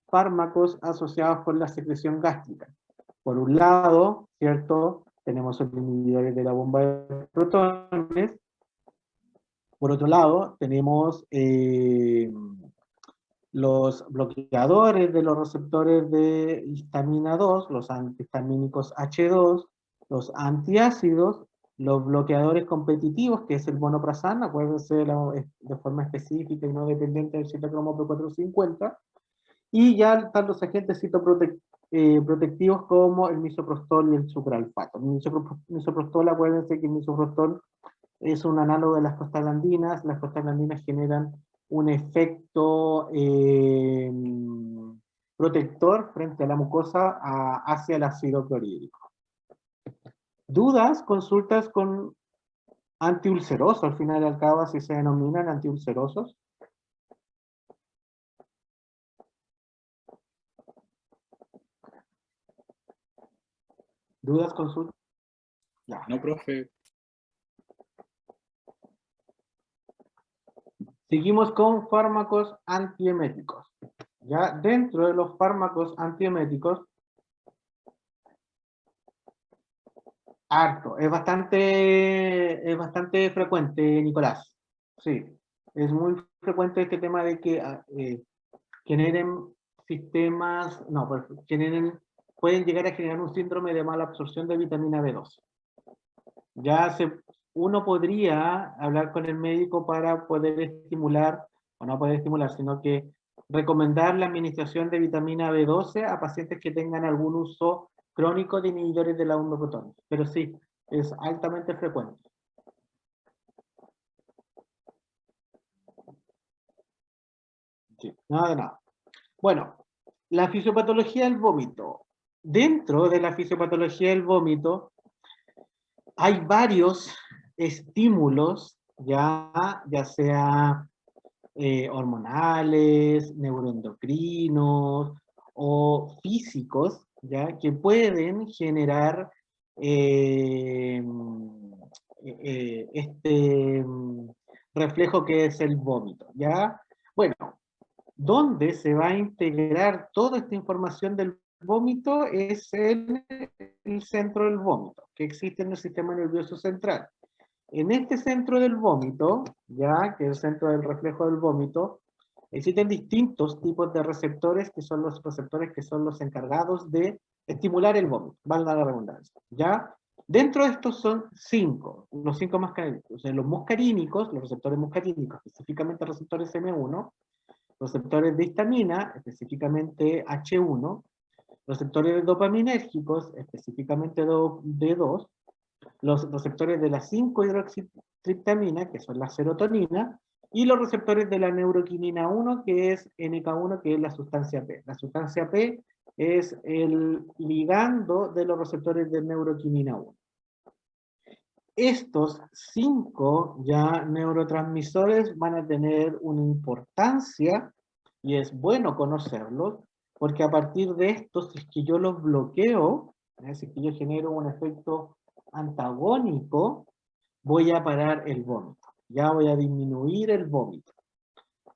fármacos asociados con la secreción gástrica. Por un lado, ¿cierto? Tenemos los inhibidores de la bomba de protones. Por otro lado, tenemos los bloqueadores de los receptores de histamina 2, los antihistamínicos H2, los antiácidos, los bloqueadores competitivos, que es el vonoprazan, acuérdense de forma específica y no dependiente del citocromo P450, y ya están los agentes protectivos como el misoprostol y el sucralfato. El misoprostol, acuérdense que el misoprostol es un análogo de las prostaglandinas. Las prostaglandinas generan un efecto protector frente a la mucosa hacia el ácido clorhídrico. ¿Dudas? Consultas con antiulcerosos, al final y al cabo así se denominan antiulcerosos. ¿Dudas? Consultas. Ya. No, profe. Seguimos con fármacos antieméticos. Ya dentro de los fármacos antieméticos, harto, es bastante frecuente, Nicolás. Sí, es muy frecuente este tema de que generen sistemas, no, pues, pueden llegar a generar un síndrome de mala absorción de vitamina B12. Uno podría hablar con el médico para poder estimular, o no poder estimular, sino que recomendar la administración de vitamina B12 a pacientes que tengan algún uso crónico de inhibidores de la 1-protones. Pero sí, es altamente frecuente. Sí, nada de nada. Bueno, la fisiopatología del vómito. Dentro de la fisiopatología del vómito hay varios estímulos, ya sea hormonales, neuroendocrinos o físicos, ¿ya? Que pueden generar este reflejo que es el vómito, ¿ya? Bueno, ¿dónde se va a integrar toda esta información del vómito? Es en el centro del vómito, que existe en el sistema nervioso central. En este centro del vómito, ya que es el centro del reflejo del vómito, Existen distintos tipos de receptores que son los encargados de estimular el vómito, valga la redundancia, ¿ya? Dentro de estos son 5, los 5 muscarínicos. O sea, los muscarínicos, los receptores muscarínicos, específicamente receptores M1, receptores de histamina, específicamente H1, receptores dopaminérgicos, específicamente D2, los receptores de la 5-hidroxitriptamina, que son la serotonina, y los receptores de la neuroquinina 1, que es NK1, que es la sustancia P. La sustancia P es el ligando de los receptores de neuroquinina 1. Estos 5 ya neurotransmisores van a tener una importancia, y es bueno conocerlos, porque a partir de estos, si es que yo los bloqueo, si es que yo genero un efecto antagónico, voy a parar el vómito, ya voy a disminuir el vómito.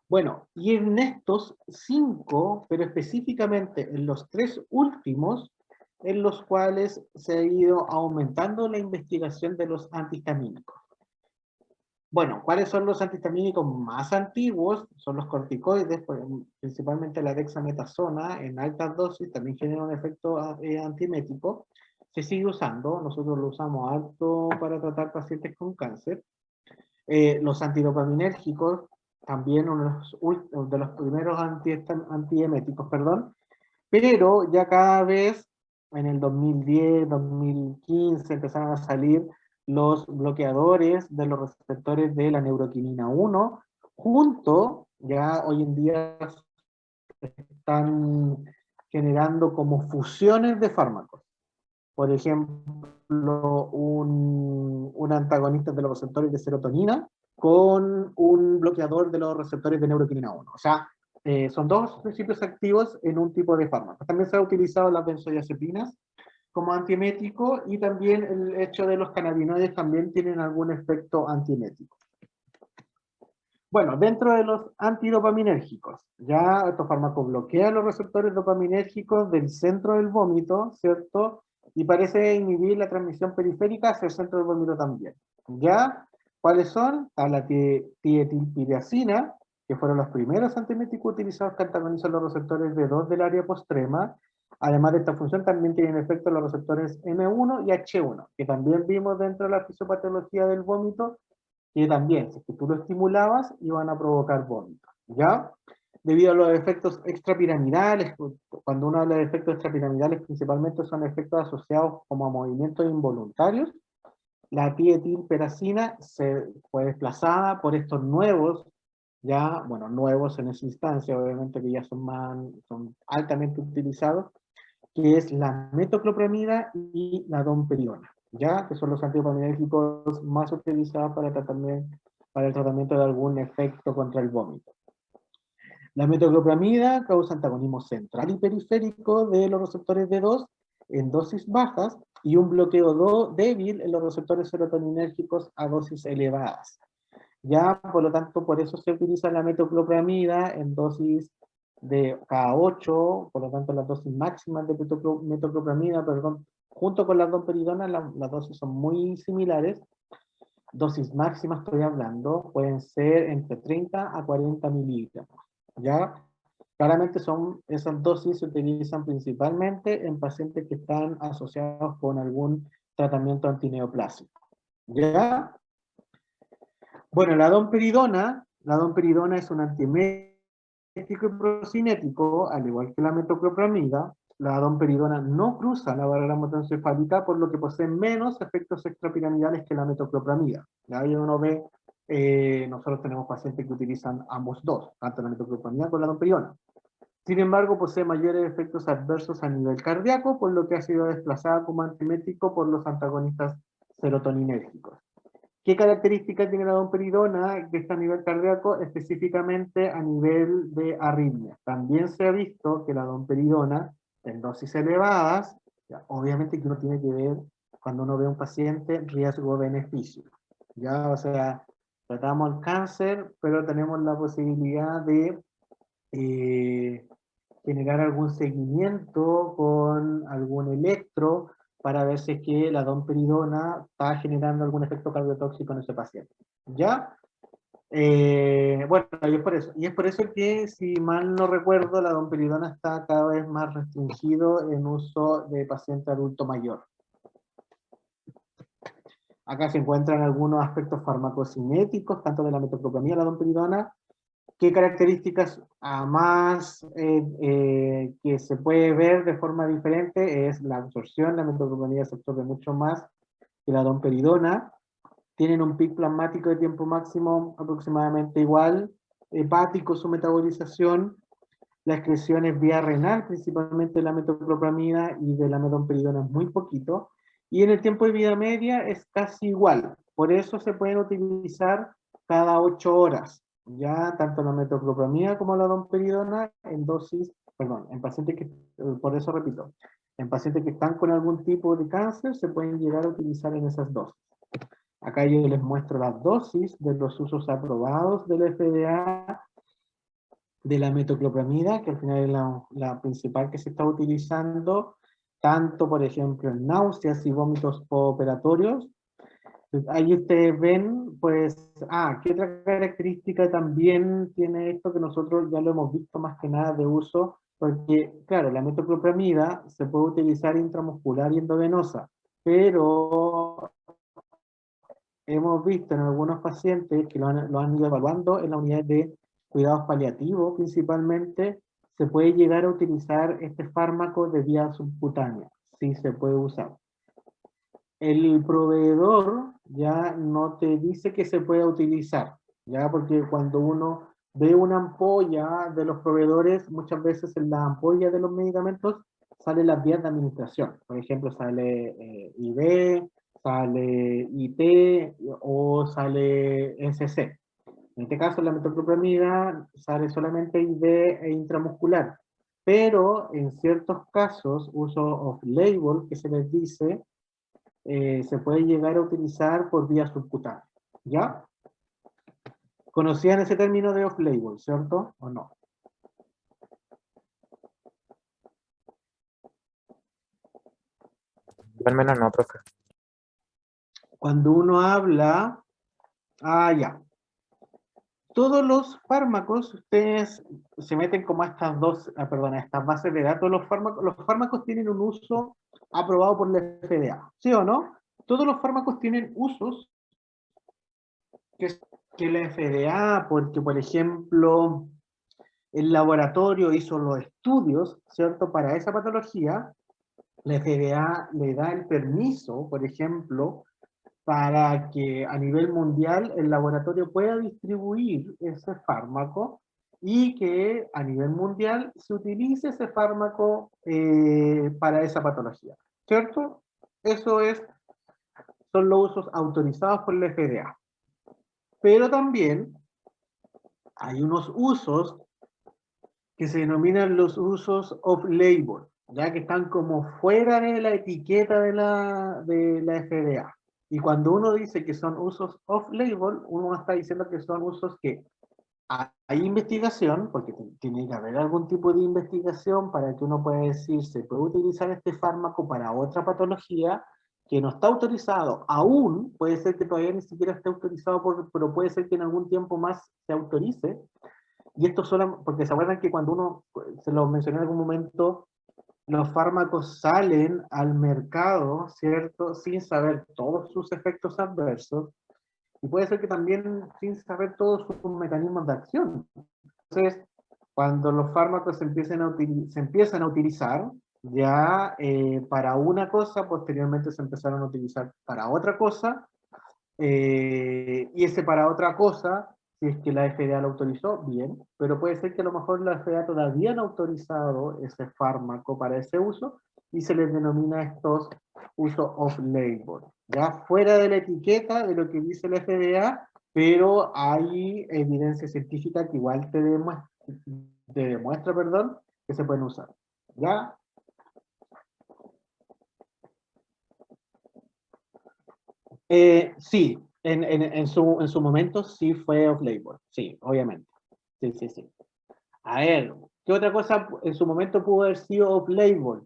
Bueno, y en estos 5, pero específicamente en los 3 últimos, en los cuales se ha ido aumentando la investigación de los antihistamínicos. Bueno, ¿cuáles son los antihistamínicos más antiguos? Son los corticoides, principalmente la dexametasona en altas dosis, también genera un efecto antiemético. Se sigue usando, nosotros lo usamos harto para tratar pacientes con cáncer. Los antidopaminérgicos, también uno de los primeros antieméticos, perdón, pero ya cada vez en el 2010, 2015 empezaron a salir los bloqueadores de los receptores de la neuroquinina 1, junto, ya hoy en día están generando como fusiones de fármacos. Por ejemplo, un antagonista de los receptores de serotonina con un bloqueador de los receptores de neuroquinina 1. O sea, son dos principios activos en un tipo de fármaco. También se ha utilizado las benzodiazepinas como antiemético, y también el hecho de los cannabinoides también tienen algún efecto antiemético. Bueno, dentro de los antidopaminérgicos, ya estos fármacos bloquean los receptores dopaminérgicos del centro del vómito, ¿cierto? Y parece inhibir la transmisión periférica hacia el centro del vómito también. ¿Ya? ¿Cuáles son? A la tietilpiracina, que fueron los primeros antieméticos utilizados que antagonizan los receptores D2 del área postrema. Además de esta función, también tienen efecto los receptores M1 y H1, que también vimos dentro de la fisiopatología del vómito, que también, si tú lo estimulabas, iban a provocar vómito, ¿ya? Debido a los efectos extrapiramidales, cuando uno habla de efectos extrapiramidales, principalmente son efectos asociados como a movimientos involuntarios, la tietilperacina se fue desplazada por estos nuevos, ya, bueno, nuevos en esa instancia, obviamente que ya son altamente utilizados, que es la metoclopramida y la domperidona, ya, que son los antidopaminérgicos más utilizados para el tratamiento de algún efecto contra el vómito. La metoclopramida causa antagonismo central y periférico de los receptores D2 en dosis bajas y un bloqueo débil en los receptores serotoninérgicos a dosis elevadas. Ya, por lo tanto, por eso se utiliza la metoclopramida en dosis de cada 8, por lo tanto las dosis máximas de metoclopramida, perdón, junto con la domperidona, las dosis son muy similares. Dosis máximas estoy hablando, pueden ser entre 30 a 40 miligramos, ¿ya? Claramente esas dosis se utilizan principalmente en pacientes que están asociados con algún tratamiento antineoplásico, ¿ya? Bueno, la domperidona es un antiemético y procinético, al igual que la metoclopramida. La domperidona no cruza la barrera hematoencefálica, por lo que posee menos efectos extrapiramidales que la metoclopramida. Ahí uno ve, nosotros tenemos pacientes que utilizan ambos dos, tanto la metoclopramida como la domperidona. Sin embargo, posee mayores efectos adversos a nivel cardíaco, por lo que ha sido desplazada como antiemético por los antagonistas serotoninérgicos. ¿Qué características tiene la domperidona que está a nivel cardíaco? Específicamente a nivel de arritmia. También se ha visto que la domperidona en dosis elevadas, obviamente que uno tiene que ver, cuando uno ve a un paciente, riesgo-beneficio. Ya, o sea, tratamos el cáncer, pero tenemos la posibilidad de generar algún seguimiento con algún electro, para ver si es que la domperidona está generando algún efecto cardiotóxico en ese paciente. ¿Ya? Bueno, y es por eso que, si mal no recuerdo, la domperidona está cada vez más restringido en uso de paciente adulto mayor. Acá se encuentran algunos aspectos farmacocinéticos, tanto de la metoclopramida y la domperidona. ¿Qué características más que se puede ver de forma diferente? Es la absorción. La metoclopramida se absorbe mucho más que la domperidona. Tienen un pic plasmático de tiempo máximo aproximadamente igual. Hepático su metabolización. La excreción es vía renal, principalmente de la metoclopramida, y de la medomperidona es muy poquito. Y en el tiempo de vida media es casi igual. Por eso se pueden utilizar cada 8 horas. Ya tanto la metoclopramida como la domperidona en dosis, perdón, en pacientes que, por eso repito, en pacientes que están con algún tipo de cáncer se pueden llegar a utilizar en esas dosis. Acá yo les muestro las dosis de los usos aprobados del FDA de la metoclopramida, que al final es la principal que se está utilizando, tanto por ejemplo en náuseas y vómitos postoperatorios. Ahí ustedes ven, pues, ¿qué otra característica también tiene esto que nosotros ya lo hemos visto más que nada de uso? Porque, claro, la metoclopramida se puede utilizar intramuscular y endovenosa, pero hemos visto en algunos pacientes que lo han ido evaluando en la unidad de cuidados paliativos principalmente, se puede llegar a utilizar este fármaco de vía subcutánea. Sí se puede usar. El proveedor ya no te dice que se pueda utilizar, ya, porque cuando uno ve una ampolla de los proveedores, muchas veces en la ampolla de los medicamentos salen las vías de administración. Por ejemplo, sale IV, sale IT o sale SC. En este caso, la metoclopramida sale solamente IV e intramuscular, pero en ciertos casos, uso off-label, que se les dice, se puede llegar a utilizar por vía subcutánea. ¿Ya? ¿Conocían ese término de off-label, cierto? ¿O no? Yo al menos no, profe. Cuando uno habla... ya. Todos los fármacos, ustedes se meten como a estas a estas bases de datos. Los fármacos tienen un uso aprobado por la FDA, ¿sí o no? Todos los fármacos tienen usos que la FDA, porque por ejemplo el laboratorio hizo los estudios, ¿cierto? Para esa patología, la FDA le da el permiso, por ejemplo, para que a nivel mundial el laboratorio pueda distribuir ese fármaco y que a nivel mundial se utilice ese fármaco para esa patología, ¿cierto? Eso son los usos autorizados por la FDA. Pero también hay unos usos que se denominan los usos off-label, ya que están como fuera de la etiqueta de la FDA. Y cuando uno dice que son usos off-label, uno está diciendo que son usos que hay investigación, porque tiene que haber algún tipo de investigación para que uno pueda decir, se puede utilizar este fármaco para otra patología que no está autorizado aún, puede ser que todavía ni siquiera esté autorizado, pero puede ser que en algún tiempo más se autorice. Y esto solo, porque se acuerdan que cuando uno, se lo mencioné en algún momento, los fármacos salen al mercado, ¿cierto? Sin saber todos sus efectos adversos, y puede ser que también sin saber todos sus mecanismos de acción. Entonces, cuando los fármacos se empiezan a utilizar, ya para una cosa, posteriormente se empezaron a utilizar para otra cosa, y ese para otra cosa, si es que la FDA lo autorizó, bien, pero puede ser que a lo mejor la FDA todavía no ha autorizado ese fármaco para ese uso, y se les denomina estos usos off-label, ya fuera de la etiqueta de lo que dice la FDA, pero hay evidencia científica que igual te demuestra, perdón, que se pueden usar, ¿ya? Sí, en su momento sí fue off-label, sí, obviamente. Sí, sí, sí. A ver, ¿qué otra cosa en su momento pudo haber sido off-label?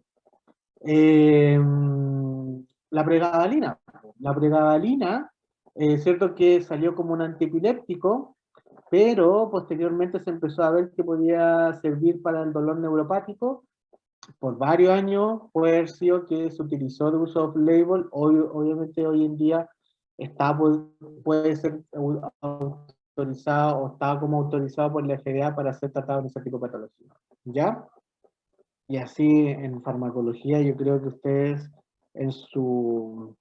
La pregabalina. La pregabalina, cierto que salió como un antiepiléptico, pero posteriormente se empezó a ver que podía servir para el dolor neuropático. Por varios años puede haber sido que se utilizó de uso off-label, obviamente hoy en día está, puede ser autorizado o está como autorizado por la FDA para ser tratado en ese tipo de patología. ¿Ya? Y así en farmacología yo creo que ustedes en su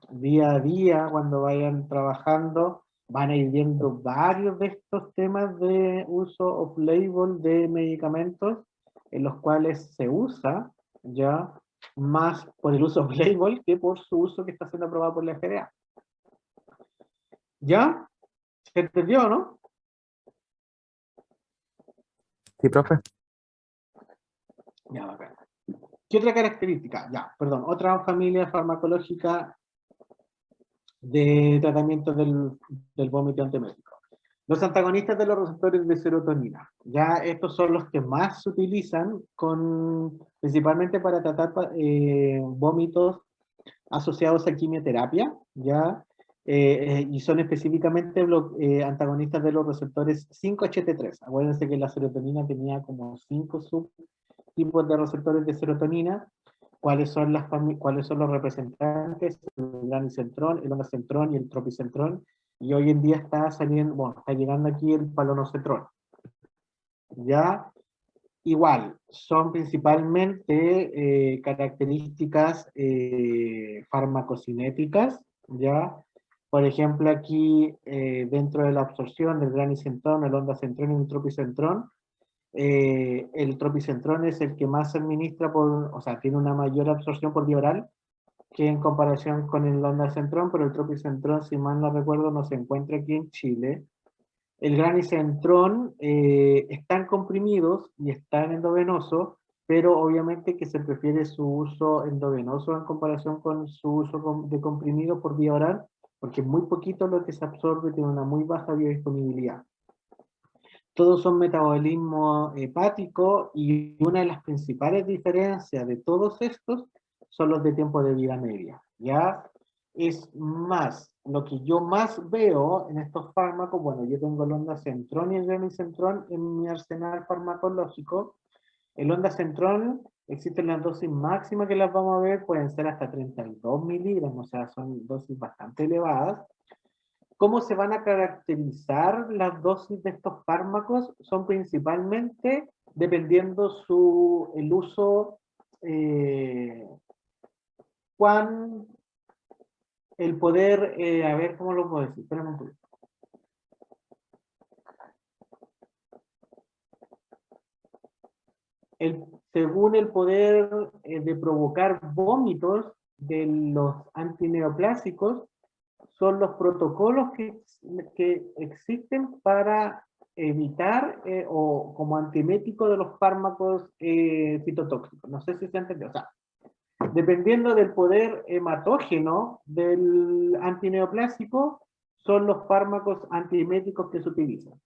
día a día, cuando vayan trabajando, van a ir viendo varios de estos temas de uso off-label de medicamentos en los cuales se usa ya más por el uso off-label que por su uso que está siendo aprobado por la FDA. ¿Ya? ¿Se entendió, no? Sí, profe. Ya, bacán. ¿Qué otra característica? Ya, perdón, otra familia farmacológica de tratamiento del vómito antiemético. Los antagonistas de los receptores de serotonina. Ya estos son los que más se utilizan principalmente para tratar vómitos asociados a quimioterapia, ¿ya? Y son específicamente antagonistas de los receptores 5-HT3. Acuérdense que la serotonina tenía como 5 subtipos de receptores de serotonina. ¿Cuáles son los representantes? El granicentrón, el ondansetrón y el tropicentrón. Y hoy en día está saliendo, bueno, está llegando aquí el palonocetrón. ¿Ya? Igual, son principalmente características farmacocinéticas, ¿ya? Por ejemplo, aquí dentro de la absorción del granicentrón, el ondansetrón y el tropicentrón, el tropicentrón es el que más se administra o sea, tiene una mayor absorción por vía oral que en comparación con el ondansetrón, pero el tropicentrón, si mal no recuerdo, no se encuentra aquí en Chile. El granicentrón están comprimidos y están endovenosos, pero obviamente que se prefiere su uso endovenoso en comparación con su uso de comprimido por vía oral, porque es muy poquito lo que se absorbe, tiene una muy baja biodisponibilidad. Todos son metabolismo hepático y una de las principales diferencias de todos estos son los de tiempo de vida media. ¿Ya? Es más, lo que yo más veo en estos fármacos, bueno, yo tengo el ondansetrón y el granicentrón en mi arsenal farmacológico. El ondansetrón, existen las dosis máximas que las vamos a ver, pueden ser hasta 32 miligramos, o sea, son dosis bastante elevadas. ¿Cómo se van a caracterizar las dosis de estos fármacos? Son principalmente dependiendo el uso, cuán, el poder, a ver cómo lo puedo decir, espérame un poquito. Según el poder de provocar vómitos de los antineoplásicos, son los protocolos que existen para evitar o como antiemético de los fármacos citotóxicos. No sé si se entendió. O sea, dependiendo del poder hematógeno del antineoplásico, son los fármacos antieméticos que se utilizan.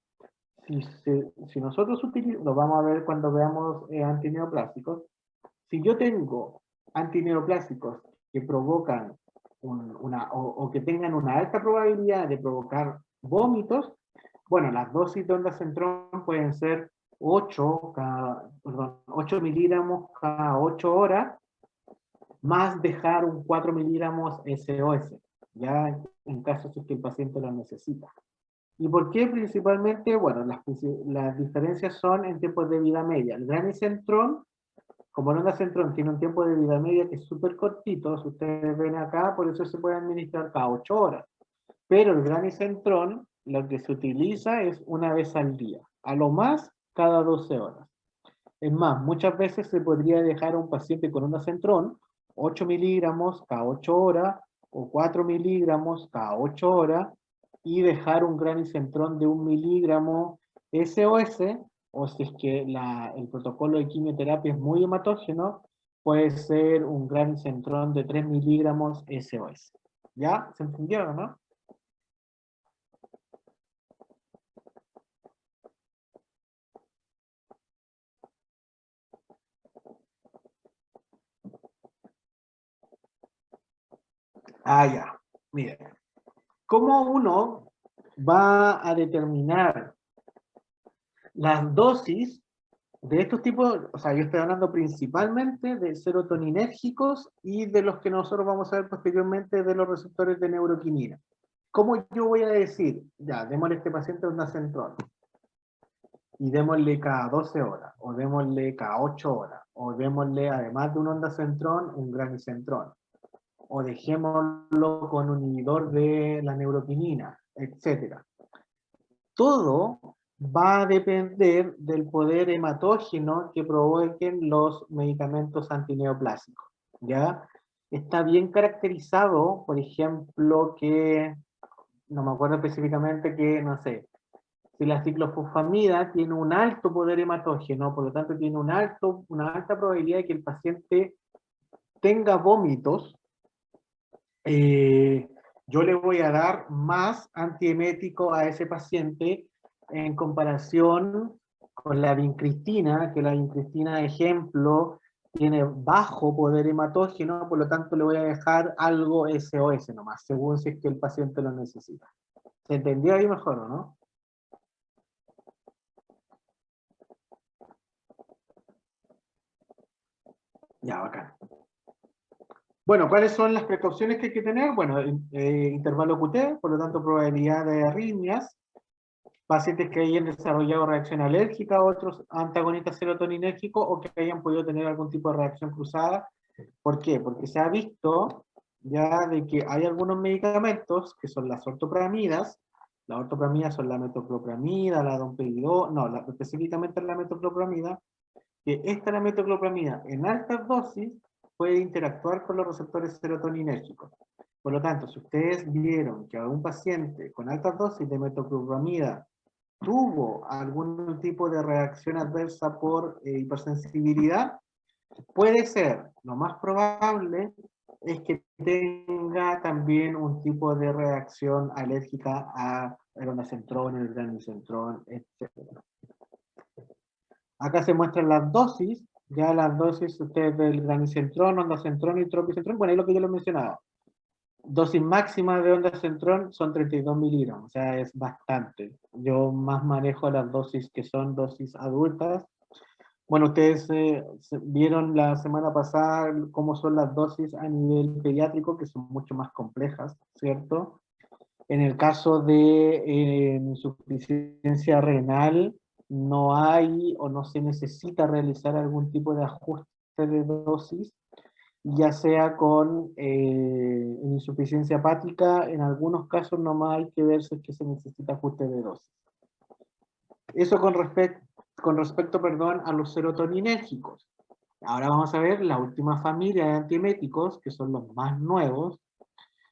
Si nosotros utilizamos, lo vamos a ver cuando veamos antineoplásicos, si yo tengo antineoplásicos que provocan o que tengan una alta probabilidad de provocar vómitos, bueno, las dosis de ondansetrón pueden ser 8 miligramos cada 8 horas, más dejar un 4 miligramos SOS, ya en caso de que el paciente lo necesita. ¿Y por qué principalmente? Bueno, las diferencias son en tiempos de vida media. El granicentrón, como el ondansetrón tiene un tiempo de vida media que es súper cortito, si ustedes ven acá, por eso se puede administrar cada 8 horas. Pero el granicentrón, lo que se utiliza es una vez al día, a lo más cada 12 horas. Es más, muchas veces se podría dejar a un paciente con ondansetrón 8 miligramos cada 8 horas o 4 miligramos cada 8 horas y dejar un granicentrón de 1 miligramo SOS, o si es que el protocolo de quimioterapia es muy hematógeno, puede ser un granicentrón de 3 miligramos SOS. ¿Ya? ¿Se entendieron, no? Ah, ya. Miren. ¿Cómo uno va a determinar Las dosis de estos tipos, o sea, yo estoy hablando principalmente de serotoninérgicos y de los que nosotros vamos a ver posteriormente de los receptores de neuroquinina. ¿Cómo yo voy a decir, ya, démosle a este paciente ondansetron y démosle cada 12 horas, o démosle cada 8 horas, o démosle además de un ondansetron, un granicentrón, o dejémoslo con un inhibidor de la neuroquinina, etcétera? Todo va a depender del poder hematógeno que provoquen los medicamentos antineoplásicos, ¿ya? Está bien caracterizado, por ejemplo, que, no me acuerdo específicamente que, no sé, si la ciclofosfamida tiene un alto poder hematógeno, por lo tanto tiene una alta probabilidad de que el paciente tenga vómitos, yo le voy a dar más antiemético a ese paciente en comparación con la vincristina, que la vincristina, ejemplo, tiene bajo poder hematógeno, por lo tanto le voy a dejar algo SOS nomás, según si es que el paciente lo necesita. ¿Se entendió ahí mejor o no? Ya, bacán. Bueno, ¿cuáles son las precauciones que hay que tener? Bueno, intervalo QT, por lo tanto probabilidad de arritmias, pacientes que hayan desarrollado reacción alérgica a otros antagonistas serotoninérgicos o que hayan podido tener algún tipo de reacción cruzada. ¿Por qué? Porque se ha visto ya de que hay algunos medicamentos que son las ortopramidas. Las ortopramidas son la metoclopramida, la domperidona, no, específicamente la metoclopramida, que la metoclopramida en altas dosis puede interactuar con los receptores serotoninérgicos. Por lo tanto, si ustedes vieron que a un paciente con altas dosis de metoclopramida tuvo algún tipo de reacción adversa por hipersensibilidad, puede ser, lo más probable es que tenga también un tipo de reacción alérgica a el ondansetron, el granicentrón, etc. Acá se muestran las dosis, ya las dosis ustedes del granicentrón, ondansetron y tropicentrón, bueno, ahí lo que yo les mencionaba. Dosis máxima de ondansetron son 32 miligramos, o sea, es bastante. Yo más manejo las dosis que son dosis adultas. Bueno, ustedes vieron la semana pasada cómo son las dosis a nivel pediátrico, que son mucho más complejas, ¿cierto? En el caso de insuficiencia renal, no hay o no se necesita realizar algún tipo de ajuste de dosis, ya sea con insuficiencia hepática, en algunos casos nomás hay que ver si es que se necesita ajuste de dosis. Eso con respecto, perdón, a los serotoninérgicos. Ahora vamos a ver la última familia de antieméticos, que son los más nuevos,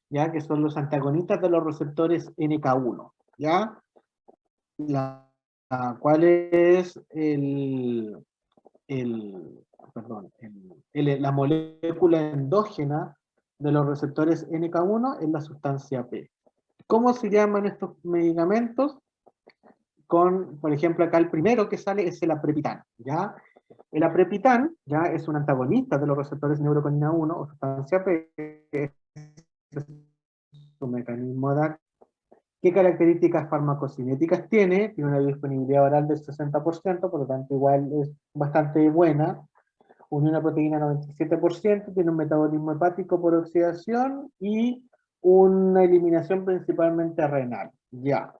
ya que son los antagonistas de los receptores NK1, ¿ya? ¿Cuál es la molécula endógena de los receptores NK1? Es la sustancia P. ¿Cómo se llaman estos medicamentos? Por ejemplo, acá el primero que sale es el aprepitán, ¿ya? El aprepitán, ya, es un antagonista de los receptores neuroconina 1 o sustancia P, es su mecanismo de acción. ¿Qué características farmacocinéticas tiene? Tiene una disponibilidad oral del 60%, por lo tanto igual es bastante buena. Unión a proteína 97%, tiene un metabolismo hepático por oxidación y una eliminación principalmente renal. Ya.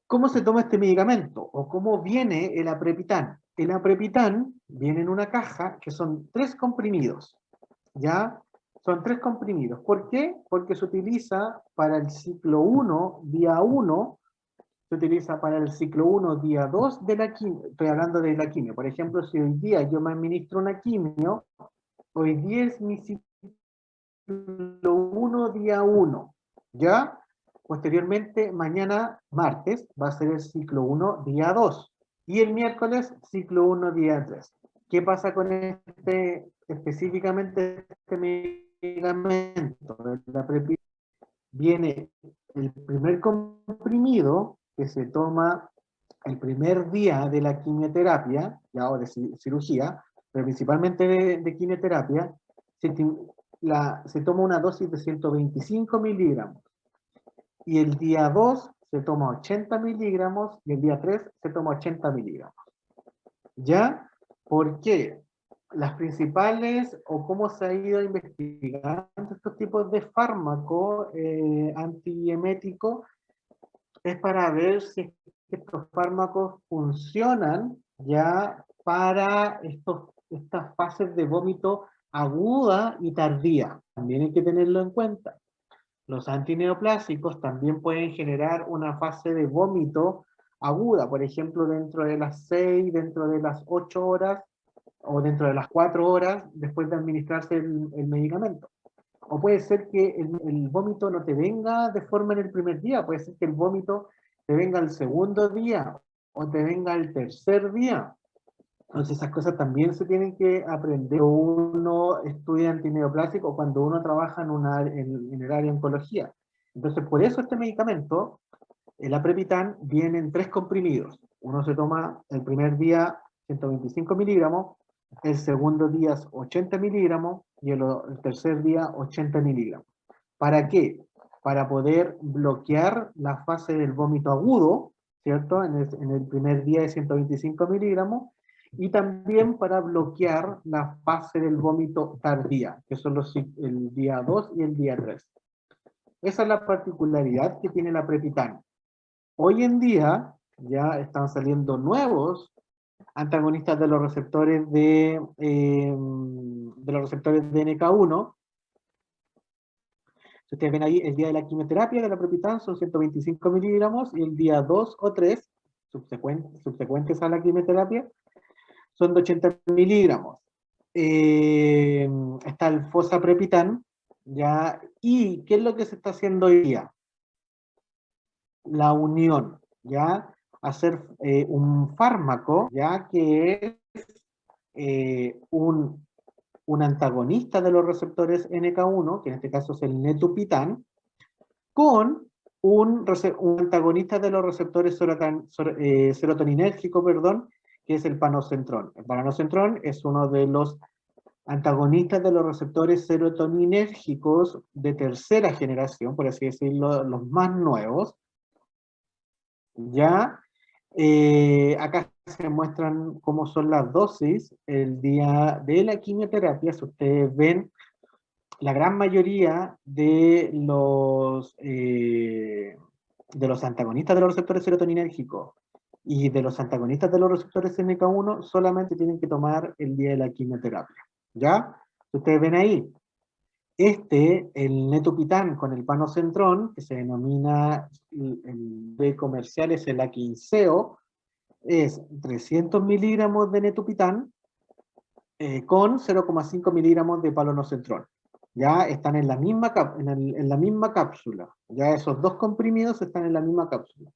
¿Cómo se toma este medicamento? ¿O cómo viene el aprepitán? El aprepitán viene en una caja que son 3 comprimidos. ¿Ya? Son 3 comprimidos. ¿Por qué? Porque se utiliza para el ciclo 1, día 1, se utiliza para el ciclo 1, día 2 de la quimio. Estoy hablando de la quimio. Por ejemplo, si hoy día yo me administro una quimio, hoy día es mi ciclo 1, día 1. ¿Ya? Posteriormente, mañana, martes, va a ser el ciclo 1, día 2. Y el miércoles, ciclo 1, día 3. ¿Qué pasa con específicamente este medicamento? Viene el primer comprimido que se toma el primer día de la quimioterapia, ya, o de cirugía, pero principalmente de quimioterapia, se toma una dosis de 125 miligramos. Y el día 2 se toma 80 miligramos y el día 3 se toma 80 miligramos. ¿Ya? ¿Por qué? Las principales, o cómo se ha ido investigando estos tipos de fármacos antieméticos, es para ver si estos fármacos funcionan ya para estas fases de vómito aguda y tardía. También hay que tenerlo en cuenta. Los antineoplásicos también pueden generar una fase de vómito aguda, por ejemplo, dentro de las 6, dentro de las 8 horas, o dentro de las 4 horas después de administrarse el medicamento. O puede ser que el vómito no te venga de forma en el primer día, puede ser que el vómito te venga el segundo día, o te venga el tercer día. Entonces esas cosas también se tienen que aprender cuando uno estudia antineoplásico, cuando uno trabaja en el área de oncología. Entonces por eso este medicamento, el aprepitan, viene en 3 comprimidos. Uno se toma el primer día 125 miligramos, el segundo día 80 miligramos y el tercer día 80 miligramos. ¿Para qué? Para poder bloquear la fase del vómito agudo, ¿cierto? En el primer día de 125 miligramos, y también para bloquear la fase del vómito tardía, que son el día 2 y el día 3. Esa es la particularidad que tiene la Aprepitan. Hoy en día ya están saliendo nuevos antagonistas de los receptores de NK1. Si ustedes ven ahí, el día de la quimioterapia de la Aprepitan son 125 miligramos, y el día 2 o 3, subsecuentes a la quimioterapia, son de 80 miligramos. Está el fosaprepitan, ¿ya? ¿Y qué es lo que se está haciendo hoy día? La unión, ¿ya? Hacer un fármaco, ¿ya? Que es un antagonista de los receptores NK1, que en este caso es el Netupitan, con un antagonista de los receptores serotoninérgicos, que es el panocentrón. El panocentrón es uno de los antagonistas de los receptores serotoninérgicos de tercera generación, por así decirlo, los más nuevos. Ya, acá se muestran cómo son las dosis el día de la quimioterapia. Si ustedes ven, la gran mayoría de los antagonistas de los receptores serotoninérgicos y de los antagonistas de los receptores NK1 solamente tienen que tomar el día de la quimioterapia. ¿Ya? Ustedes ven ahí, el Netupitan con el panocentrón, que se denomina, el de comercial es el Aquinceo, es 300 miligramos de Netupitan con 0,5 miligramos de palonocentrón. Ya están en la misma cápsula. Ya esos dos comprimidos están en la misma cápsula.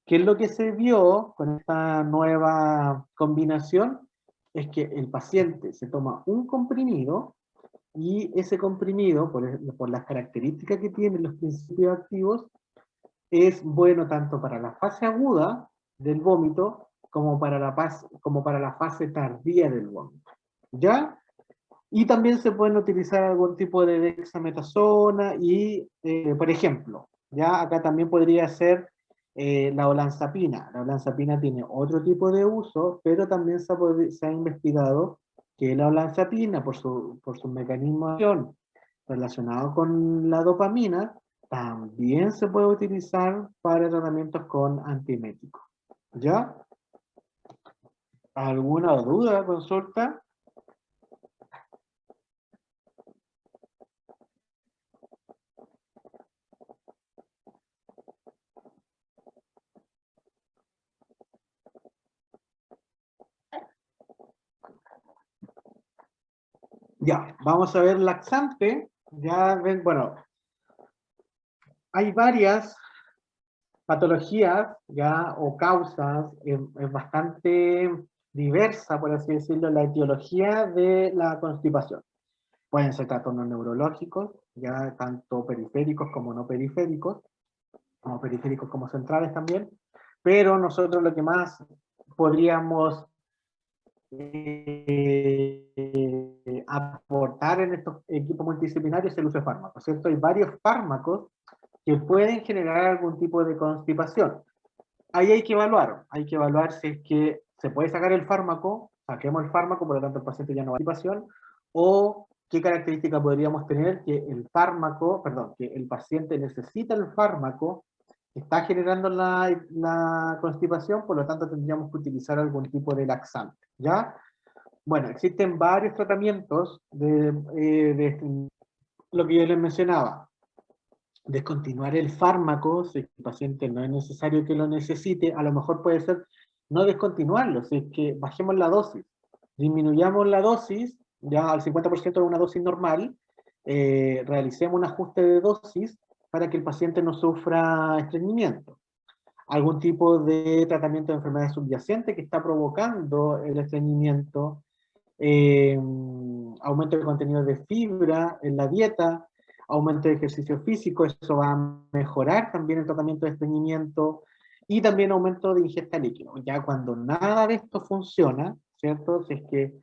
¿Qué es lo que se vio con esta nueva combinación? Es que el paciente se toma un comprimido, y ese comprimido, por las características que tienen los principios activos, es bueno tanto para la fase aguda del vómito como para la fase tardía del vómito. ¿Ya? Y también se pueden utilizar algún tipo de dexametasona y, por ejemplo, ya acá también podría ser la olanzapina. La olanzapina tiene otro tipo de uso, pero también se ha investigado que la olanzapina, por su mecanismo de acción relacionado con la dopamina, también se puede utilizar para tratamientos con antieméticos. ¿Ya? ¿Alguna duda, consulta? Ya, vamos a ver laxante. Ya ven, bueno, hay varias patologías, ya, o causas, es bastante diversa, por así decirlo, la etiología de la constipación. Pueden ser trastornos neurológicos, ya tanto periféricos como no periféricos, como periféricos como centrales también, pero nosotros lo que más podríamos aportar en estos equipos multidisciplinarios es el uso de fármacos, ¿cierto? Hay varios fármacos que pueden generar algún tipo de constipación. Ahí hay que evaluar si es que se puede sacar el fármaco, saquemos el fármaco, por lo tanto el paciente ya no va a constipación, o qué característica podríamos tener que el fármaco, perdón, que el paciente necesita el fármaco, está generando la constipación, por lo tanto tendríamos que utilizar algún tipo de laxante, ¿ya? Bueno, existen varios tratamientos de lo que yo les mencionaba. Descontinuar el fármaco, si el paciente no es necesario que lo necesite, a lo mejor puede ser no descontinuarlo, si es que bajemos la dosis, disminuyamos la dosis, ya al 50% de una dosis normal, realicemos un ajuste de dosis para que el paciente no sufra estreñimiento. Algún tipo de tratamiento de enfermedad subyacente que está provocando el estreñimiento, aumento de contenido de fibra en la dieta, aumento de ejercicio físico, eso va a mejorar también el tratamiento de estreñimiento, y también aumento de ingesta líquido. Ya cuando nada de esto funciona, ¿cierto? Si es que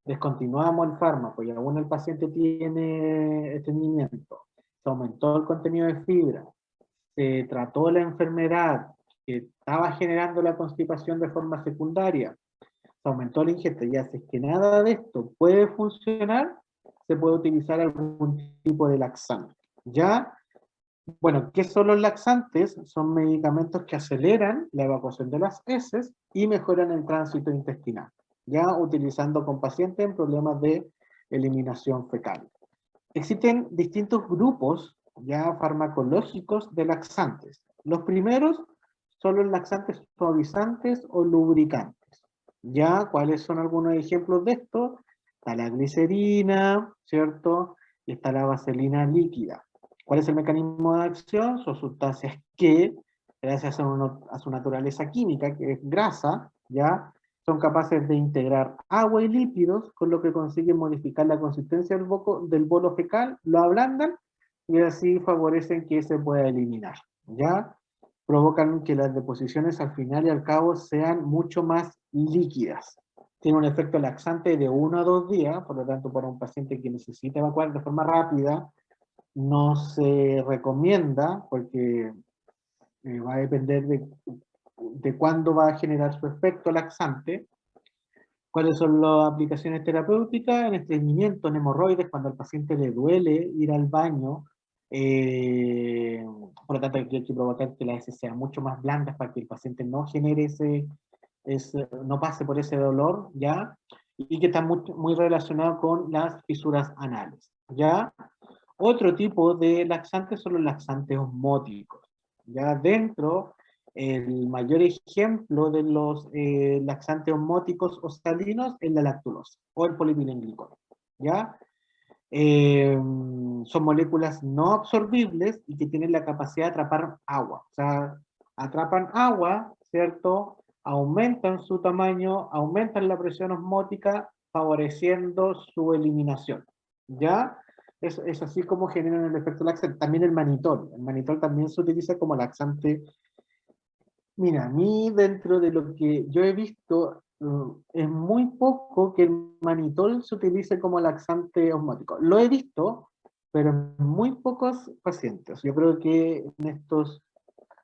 descontinuamos el fármaco y aún el paciente tiene estreñimiento, se aumentó el contenido de fibra, se trató la enfermedad que estaba generando la constipación de forma secundaria, se aumentó la ingesta, ya si es que nada de esto puede funcionar, se puede utilizar algún tipo de laxante. ¿Ya? Bueno, ¿qué son los laxantes? Son medicamentos que aceleran la evacuación de las heces y mejoran el tránsito intestinal, ya utilizando con pacientes en problemas de eliminación fecal. Existen distintos grupos ya farmacológicos de laxantes. Los primeros son los laxantes suavizantes o lubricantes. ¿Ya? ¿Cuáles son algunos ejemplos de esto? Está la glicerina, ¿cierto? Y está la vaselina líquida. ¿Cuál es el mecanismo de acción? Son sustancias que, gracias a su naturaleza química, que es grasa, ¿ya? Son capaces de integrar agua y lípidos, con lo que consiguen modificar la consistencia del bolo fecal, lo ablandan y así favorecen que se pueda eliminar, ¿ya? Provocan que las deposiciones al final y al cabo sean mucho más líquidas. Tiene un efecto laxante de 1 a 2 días, por lo tanto para un paciente que necesita evacuar de forma rápida, no se recomienda porque va a depender de cuándo va a generar su efecto laxante. ¿Cuáles son las aplicaciones terapéuticas? En estreñimiento, en hemorroides, cuando al paciente le duele ir al baño, por lo tanto hay que provocar que las heces sean mucho más blandas para que el paciente no genere no pase por ese dolor, ¿ya? Y que está muy relacionado con las fisuras anales, ¿ya? Otro tipo de laxantes son los laxantes osmóticos, ¿ya? Dentro, el mayor ejemplo de los laxantes osmóticos o salinos es la lactulosa o el polietilenglicol, ¿ya? Son moléculas no absorbibles y que tienen la capacidad de atrapar agua. O sea, atrapan agua, ¿cierto? Aumentan su tamaño, aumentan la presión osmótica, favoreciendo su eliminación, ¿ya? Es así como generan el efecto laxante. También el manitol. El manitol también se utiliza como laxante. Mira, a mí dentro de lo que yo he visto, es muy poco que el manitol se utilice como laxante osmótico. Lo he visto, pero en muy pocos pacientes. Yo creo que en estos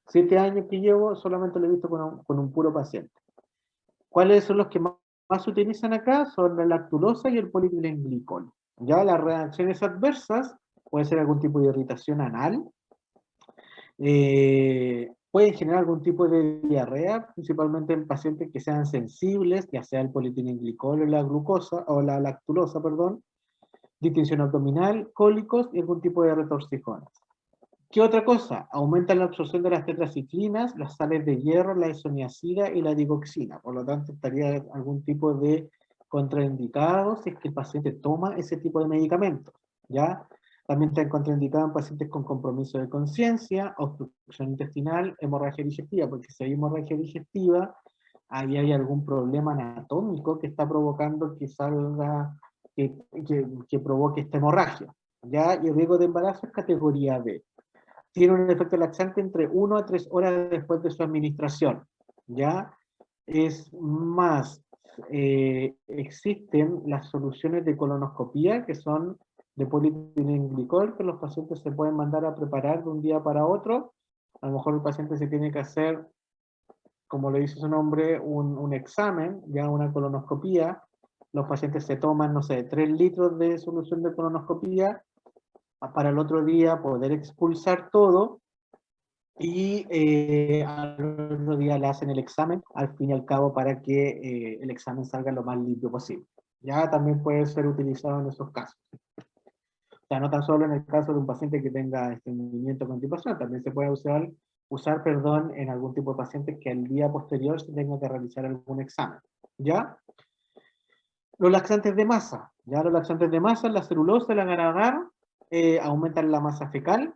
7 años que llevo, solamente lo he visto con un puro paciente. ¿Cuáles son los que más se utilizan acá? Son la lactulosa y el polietilenglicol. Ya las reacciones adversas, puede ser algún tipo de irritación anal, pueden generar algún tipo de diarrea, principalmente en pacientes que sean sensibles, ya sea el polietilenglicol o la glucosa, o la lactulosa, perdón, distensión abdominal, cólicos y algún tipo de retorcijones. ¿Qué otra cosa? Aumenta la absorción de las tetraciclinas, las sales de hierro, la isoniazida y la digoxina. Por lo tanto, estaría algún tipo de contraindicado si es que el paciente toma ese tipo de medicamentos, ¿ya? También está contraindicado en pacientes con compromiso de conciencia, obstrucción intestinal, hemorragia digestiva, porque si hay hemorragia digestiva, ahí hay algún problema anatómico que está provocando que salga, que provoque esta hemorragia, ¿ya? Y el riesgo de embarazo es categoría B. Tiene un efecto laxante entre 1 a 3 horas después de su administración, ¿ya? Es más, existen las soluciones de colonoscopía, que son de polietilenglicol que los pacientes se pueden mandar a preparar de un día para otro. A lo mejor el paciente se tiene que hacer, como le dice su nombre, un examen, ya una colonoscopía. Los pacientes se toman, no sé, 3 litros de solución de colonoscopía para el otro día poder expulsar todo, y al otro día le hacen el examen, al fin y al cabo, para que el examen salga lo más limpio posible. Ya también puede ser utilizado en esos casos. O sea, no tan solo en el caso de un paciente que tenga estreñimiento con constipación, también se puede usar, en algún tipo de paciente que al día posterior se tenga que realizar algún examen. ¿Ya? Los laxantes de masa. Ya los laxantes de masa, la celulosa, el agar-agar, aumentan la masa fecal.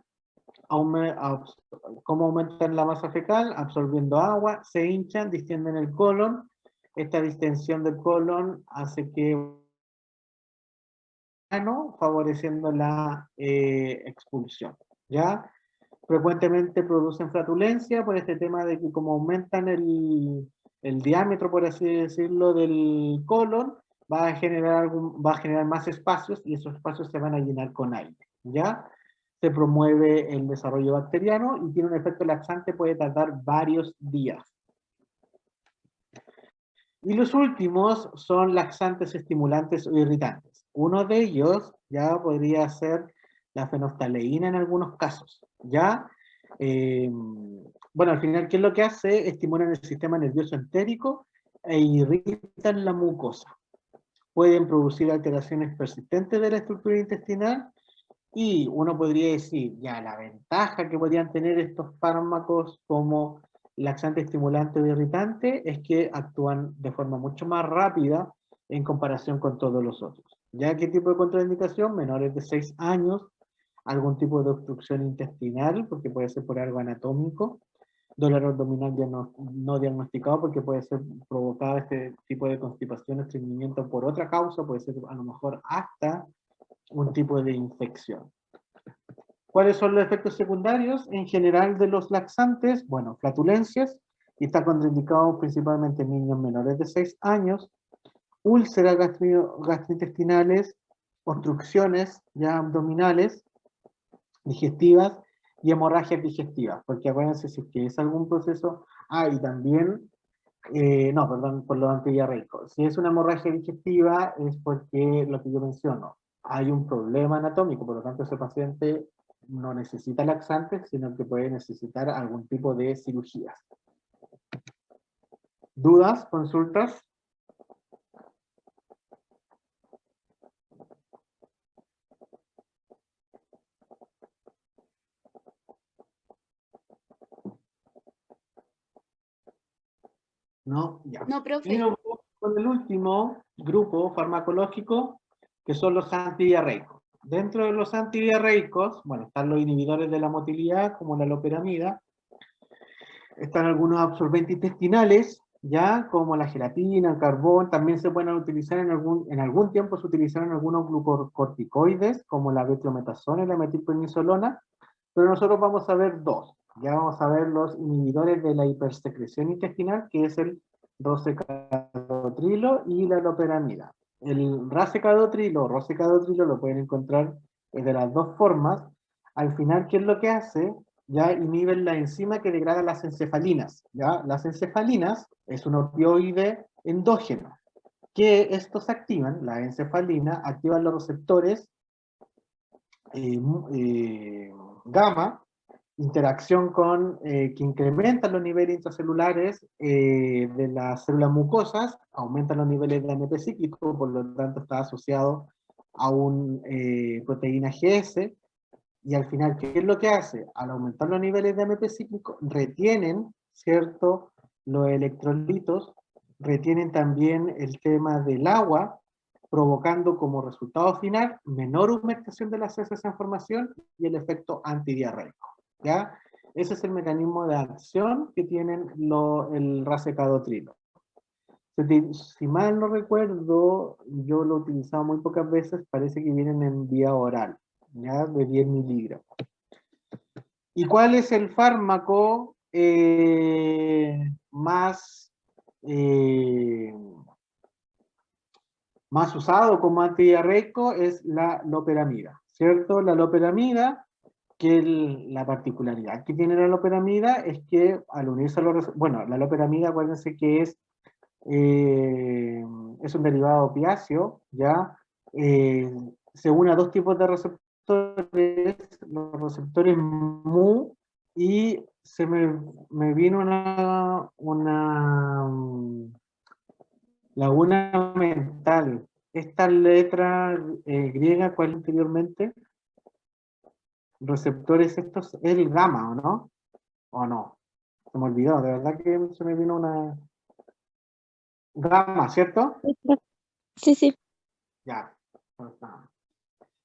¿Cómo aumentan la masa fecal? Absorbiendo agua, se hinchan, distienden el colon. Esta distensión del colon hace que favoreciendo la expulsión. ¿Ya? Frecuentemente producen flatulencia por este tema de que como aumentan el diámetro, por así decirlo, del colon, va a generar más espacios, y esos espacios se van a llenar con aire. ¿Ya? Se promueve el desarrollo bacteriano y tiene un efecto laxante, puede tardar varios días. Y los últimos son laxantes estimulantes o irritantes. Uno de ellos ya podría ser la fenolftaleína en algunos casos. ¿Ya? Bueno, al final, ¿qué es lo que hace? Estimulan el sistema nervioso entérico e irritan la mucosa. Pueden producir alteraciones persistentes de la estructura intestinal, y uno podría decir, ya, la ventaja que podrían tener estos fármacos como laxante, estimulante o irritante es que actúan de forma mucho más rápida en comparación con todos los otros. ¿Ya qué tipo de contraindicación? Menores de 6 años, algún tipo de obstrucción intestinal, porque puede ser por algo anatómico, dolor abdominal no diagnosticado, porque puede ser provocado este tipo de constipación, estreñimiento por otra causa, puede ser a lo mejor hasta un tipo de infección. ¿Cuáles son los efectos secundarios en general de los laxantes? Bueno, flatulencias, y está contraindicado principalmente en niños menores de 6 años, úlceras gastrointestinales, obstrucciones ya abdominales, digestivas y hemorragias digestivas, porque acuérdense si es que es algún proceso, y también, no, perdón, por lo antidiarreico. Si es una hemorragia digestiva es porque, lo que yo menciono, hay un problema anatómico, por lo tanto ese paciente no necesita laxantes, sino que puede necesitar algún tipo de cirugías. ¿Dudas? ¿Consultas? No, ya. No, Y profe. nos vamos con el último grupo farmacológico, que son los antidiarreicos. Dentro de los antidiarreicos, bueno, están los inhibidores de la motilidad, como la loperamida. Están algunos absorbentes intestinales, ya, como la gelatina, el carbón. También se pueden utilizar en algún tiempo, se utilizaron algunos glucocorticoides, como la betrometasona y la metilprednisolona, pero nosotros vamos a ver dos. Ya vamos a ver los inhibidores de la hipersecreción intestinal, que es el rosecadotrilo y la loperamida. El rosecadotrilo lo pueden encontrar de las dos formas. Al final, ¿qué es lo que hace? Ya inhiben la enzima que degrada las encefalinas. ¿Ya? Las encefalinas es un opioide endógeno, que estos activan, la encefalina, activan los receptores gamma, interacción que incrementan los niveles intracelulares de las células mucosas, aumentan los niveles de ANP cíclico, por lo tanto está asociado a una proteína GS, y al final, ¿qué es lo que hace? Al aumentar los niveles de ANP cíclico, retienen, ¿cierto?, los electrolitos, retienen también el tema del agua, provocando como resultado final menor humectación de las heces en formación y el efecto antidiarreico. ¿Ya? Ese es el mecanismo de acción que tienen el racecadotrilo. Si mal no recuerdo, yo lo he utilizado muy pocas veces, parece que vienen en vía oral, ¿ya? De 10 miligramos. ¿Y cuál es el fármaco más más usado como antidiarreico es la loperamida, ¿cierto? La loperamida, que la particularidad que tiene la loperamida es que al unirse a los... Bueno, la loperamida, acuérdense que es un derivado opiáceo, ¿ya? Se une a dos tipos de receptores, los receptores mu, y se me vino una laguna mental. Esta letra griega, ¿cuál anteriormente? Receptores estos, es el gamma, ¿o no? ¿O no? Se me olvidó, de verdad que se me vino una... Gamma, ¿cierto? Sí, sí. Ya.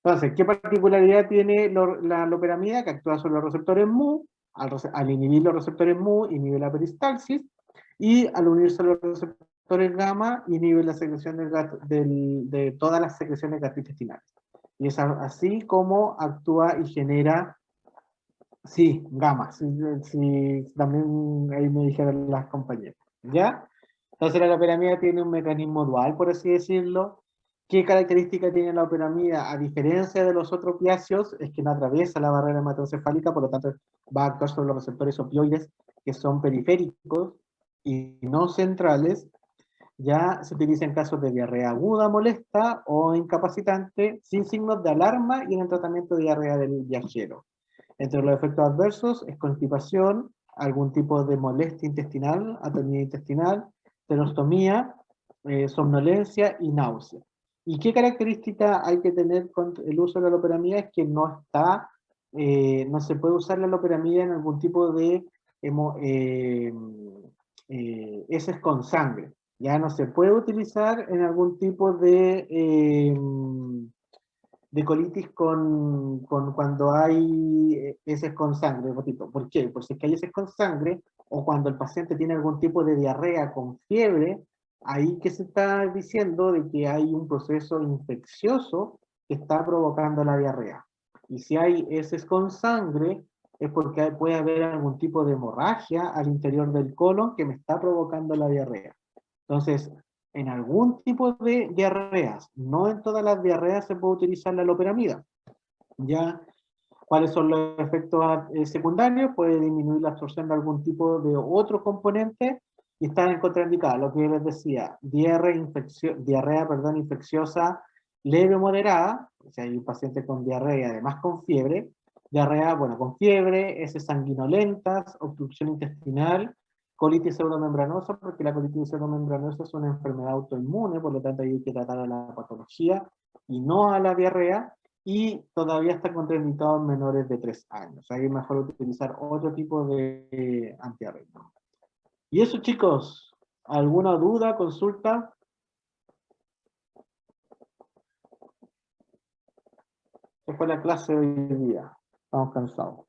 Entonces, ¿qué particularidad tiene la loperamida? Que actúa sobre los receptores mu, al inhibir los receptores mu, inhibe la peristalsis, y al unirse a los receptores gamma, inhibe la secreción de todas las secreciones gastrointestinales. Y es así como actúa y genera, sí, gamma, sí, también ahí me dijeron las compañeras, ¿ya? Entonces la loperamida tiene un mecanismo dual, por así decirlo. ¿Qué característica tiene la loperamida? A diferencia de los otros opiáceos, es que no atraviesa la barrera hematoencefálica, por lo tanto va a actuar sobre los receptores opioides, que son periféricos y no centrales. Ya se utiliza en casos de diarrea aguda, molesta o incapacitante, sin signos de alarma y en el tratamiento de diarrea del viajero. Entre los efectos adversos es constipación, algún tipo de molestia intestinal, atonía intestinal, tenostomía, somnolencia y náusea. ¿Y qué característica hay que tener con el uso de la loperamida? Es que no está, no se puede usar la loperamida en algún tipo de heces con sangre. Ya no se puede utilizar en algún tipo de colitis cuando hay heces con sangre, repito. ¿Por qué? Porque si es que hay heces con sangre, o cuando el paciente tiene algún tipo de diarrea con fiebre, ahí que se está diciendo de que hay un proceso infeccioso que está provocando la diarrea. Y si hay heces con sangre, es porque puede haber algún tipo de hemorragia al interior del colon que me está provocando la diarrea. Entonces, en algún tipo de diarreas, no en todas las diarreas se puede utilizar la loperamida. ¿Ya? ¿Cuáles son los efectos secundarios? Puede disminuir la absorción de algún tipo de otro componente y estar en contraindicada. Lo que yo les decía, diarrea infecciosa leve o moderada, o sea, hay un paciente con diarrea y además con fiebre. Diarrea, bueno, con fiebre, heces sanguinolentas, obstrucción intestinal, colitis pseudomembranosa, porque la colitis pseudomembranosa es una enfermedad autoinmune, por lo tanto hay que tratar a la patología y no a la diarrea, y todavía está contraindicado en menores de 3 años. Ahí es mejor utilizar otro tipo de antidiarreico. Y eso, chicos, ¿alguna duda, consulta? Esa fue la clase de hoy día. Estamos cansados.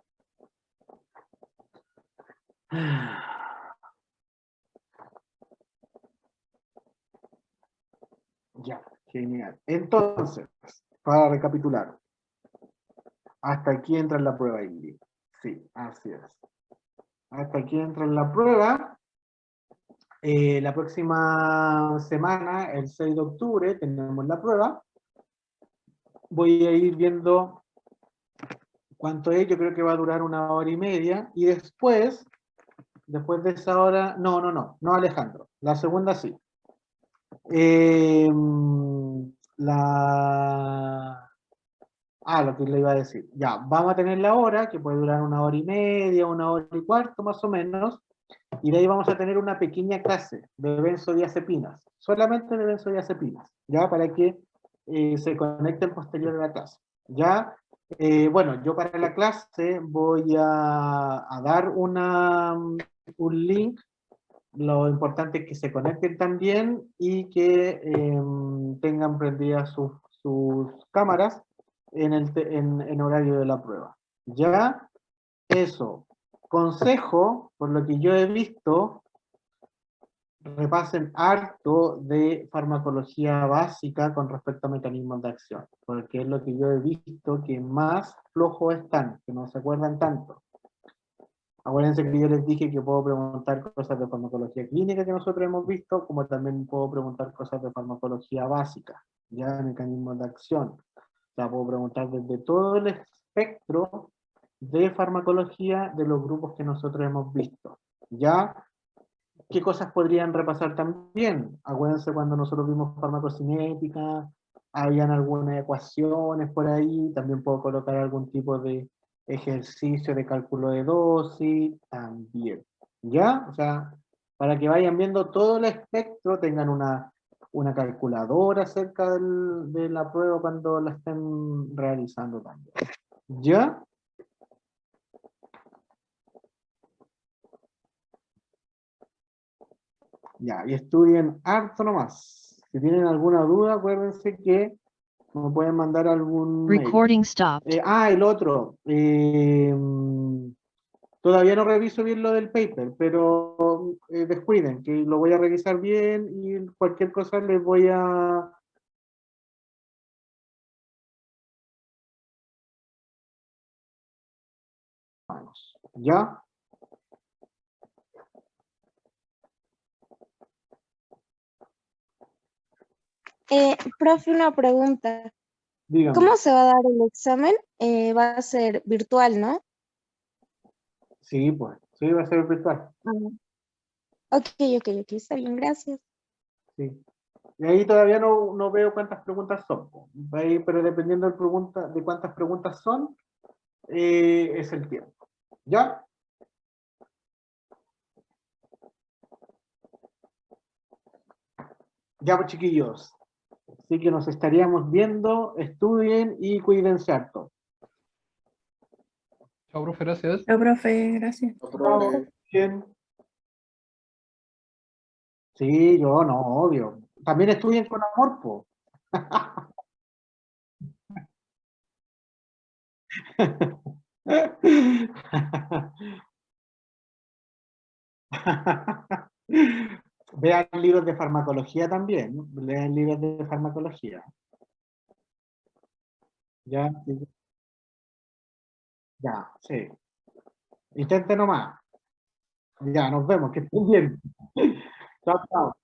Ya, genial. Entonces, para recapitular, hasta aquí entra en la prueba, Ingrid. Sí, así es. Hasta aquí entra en la prueba. La próxima semana, el 6 de octubre, tenemos la prueba. Voy a ir viendo cuánto es. Yo creo que va a durar 1 hora y media. Y después de esa hora, no, Alejandro. La segunda sí. Lo que le iba a decir. Ya, vamos a tener la hora, que puede durar 1 hora y media, 1 hora y cuarto más o menos, y de ahí vamos a tener una pequeña clase de benzodiazepinas, solamente de benzodiazepinas, ya, para que se conecten posterior a la clase. Ya, bueno, yo para la clase voy a dar un link. Lo importante es que se conecten también y que tengan prendidas sus cámaras en horario de la prueba. Ya, eso. Consejo, por lo que yo he visto, repasen harto de farmacología básica con respecto a mecanismos de acción, porque es lo que yo he visto que más flojos están, que no se acuerdan tanto. Acuérdense que yo les dije que puedo preguntar cosas de farmacología clínica que nosotros hemos visto, como también puedo preguntar cosas de farmacología básica, ya mecanismos de acción. O sea, puedo preguntar desde todo el espectro de farmacología de los grupos que nosotros hemos visto. ¿Ya? ¿Qué cosas podrían repasar también? Acuérdense cuando nosotros vimos farmacocinética, habían algunas ecuaciones por ahí, también puedo colocar algún tipo de ejercicio de cálculo de dosis, también. ¿Ya? O sea, para que vayan viendo todo el espectro, tengan una calculadora cerca de la prueba cuando la estén realizando también. ¿Ya? Ya, y estudien harto nomás. Si tienen alguna duda, acuérdense que me pueden mandar algún mail. Recording stopped. El otro. Todavía no reviso bien lo del paper, pero descuiden, que lo voy a revisar bien y cualquier cosa les voy a... ¿Ya? Profe, una pregunta. Dígame. ¿Cómo se va a dar el examen? Va a ser virtual, ¿no? Sí, pues. Sí, va a ser virtual. Ok, está bien, gracias. Sí. Y ahí todavía no veo cuántas preguntas son. Ahí, pero dependiendo de cuántas preguntas son, es el tiempo. ¿Ya? Ya, pues, chiquillos. Así que nos estaríamos viendo, estudien y cuídense harto. Chao, profe, gracias. Chao, profe, gracias. Chao. Bien. Sí, yo no, obvio. También estudien con amor, po. Vean libros de farmacología también, ¿no? Lean libros de farmacología. Ya, sí. Ya, sí. Intenten nomás. Ya, nos vemos, que estén bien. Chao, chao.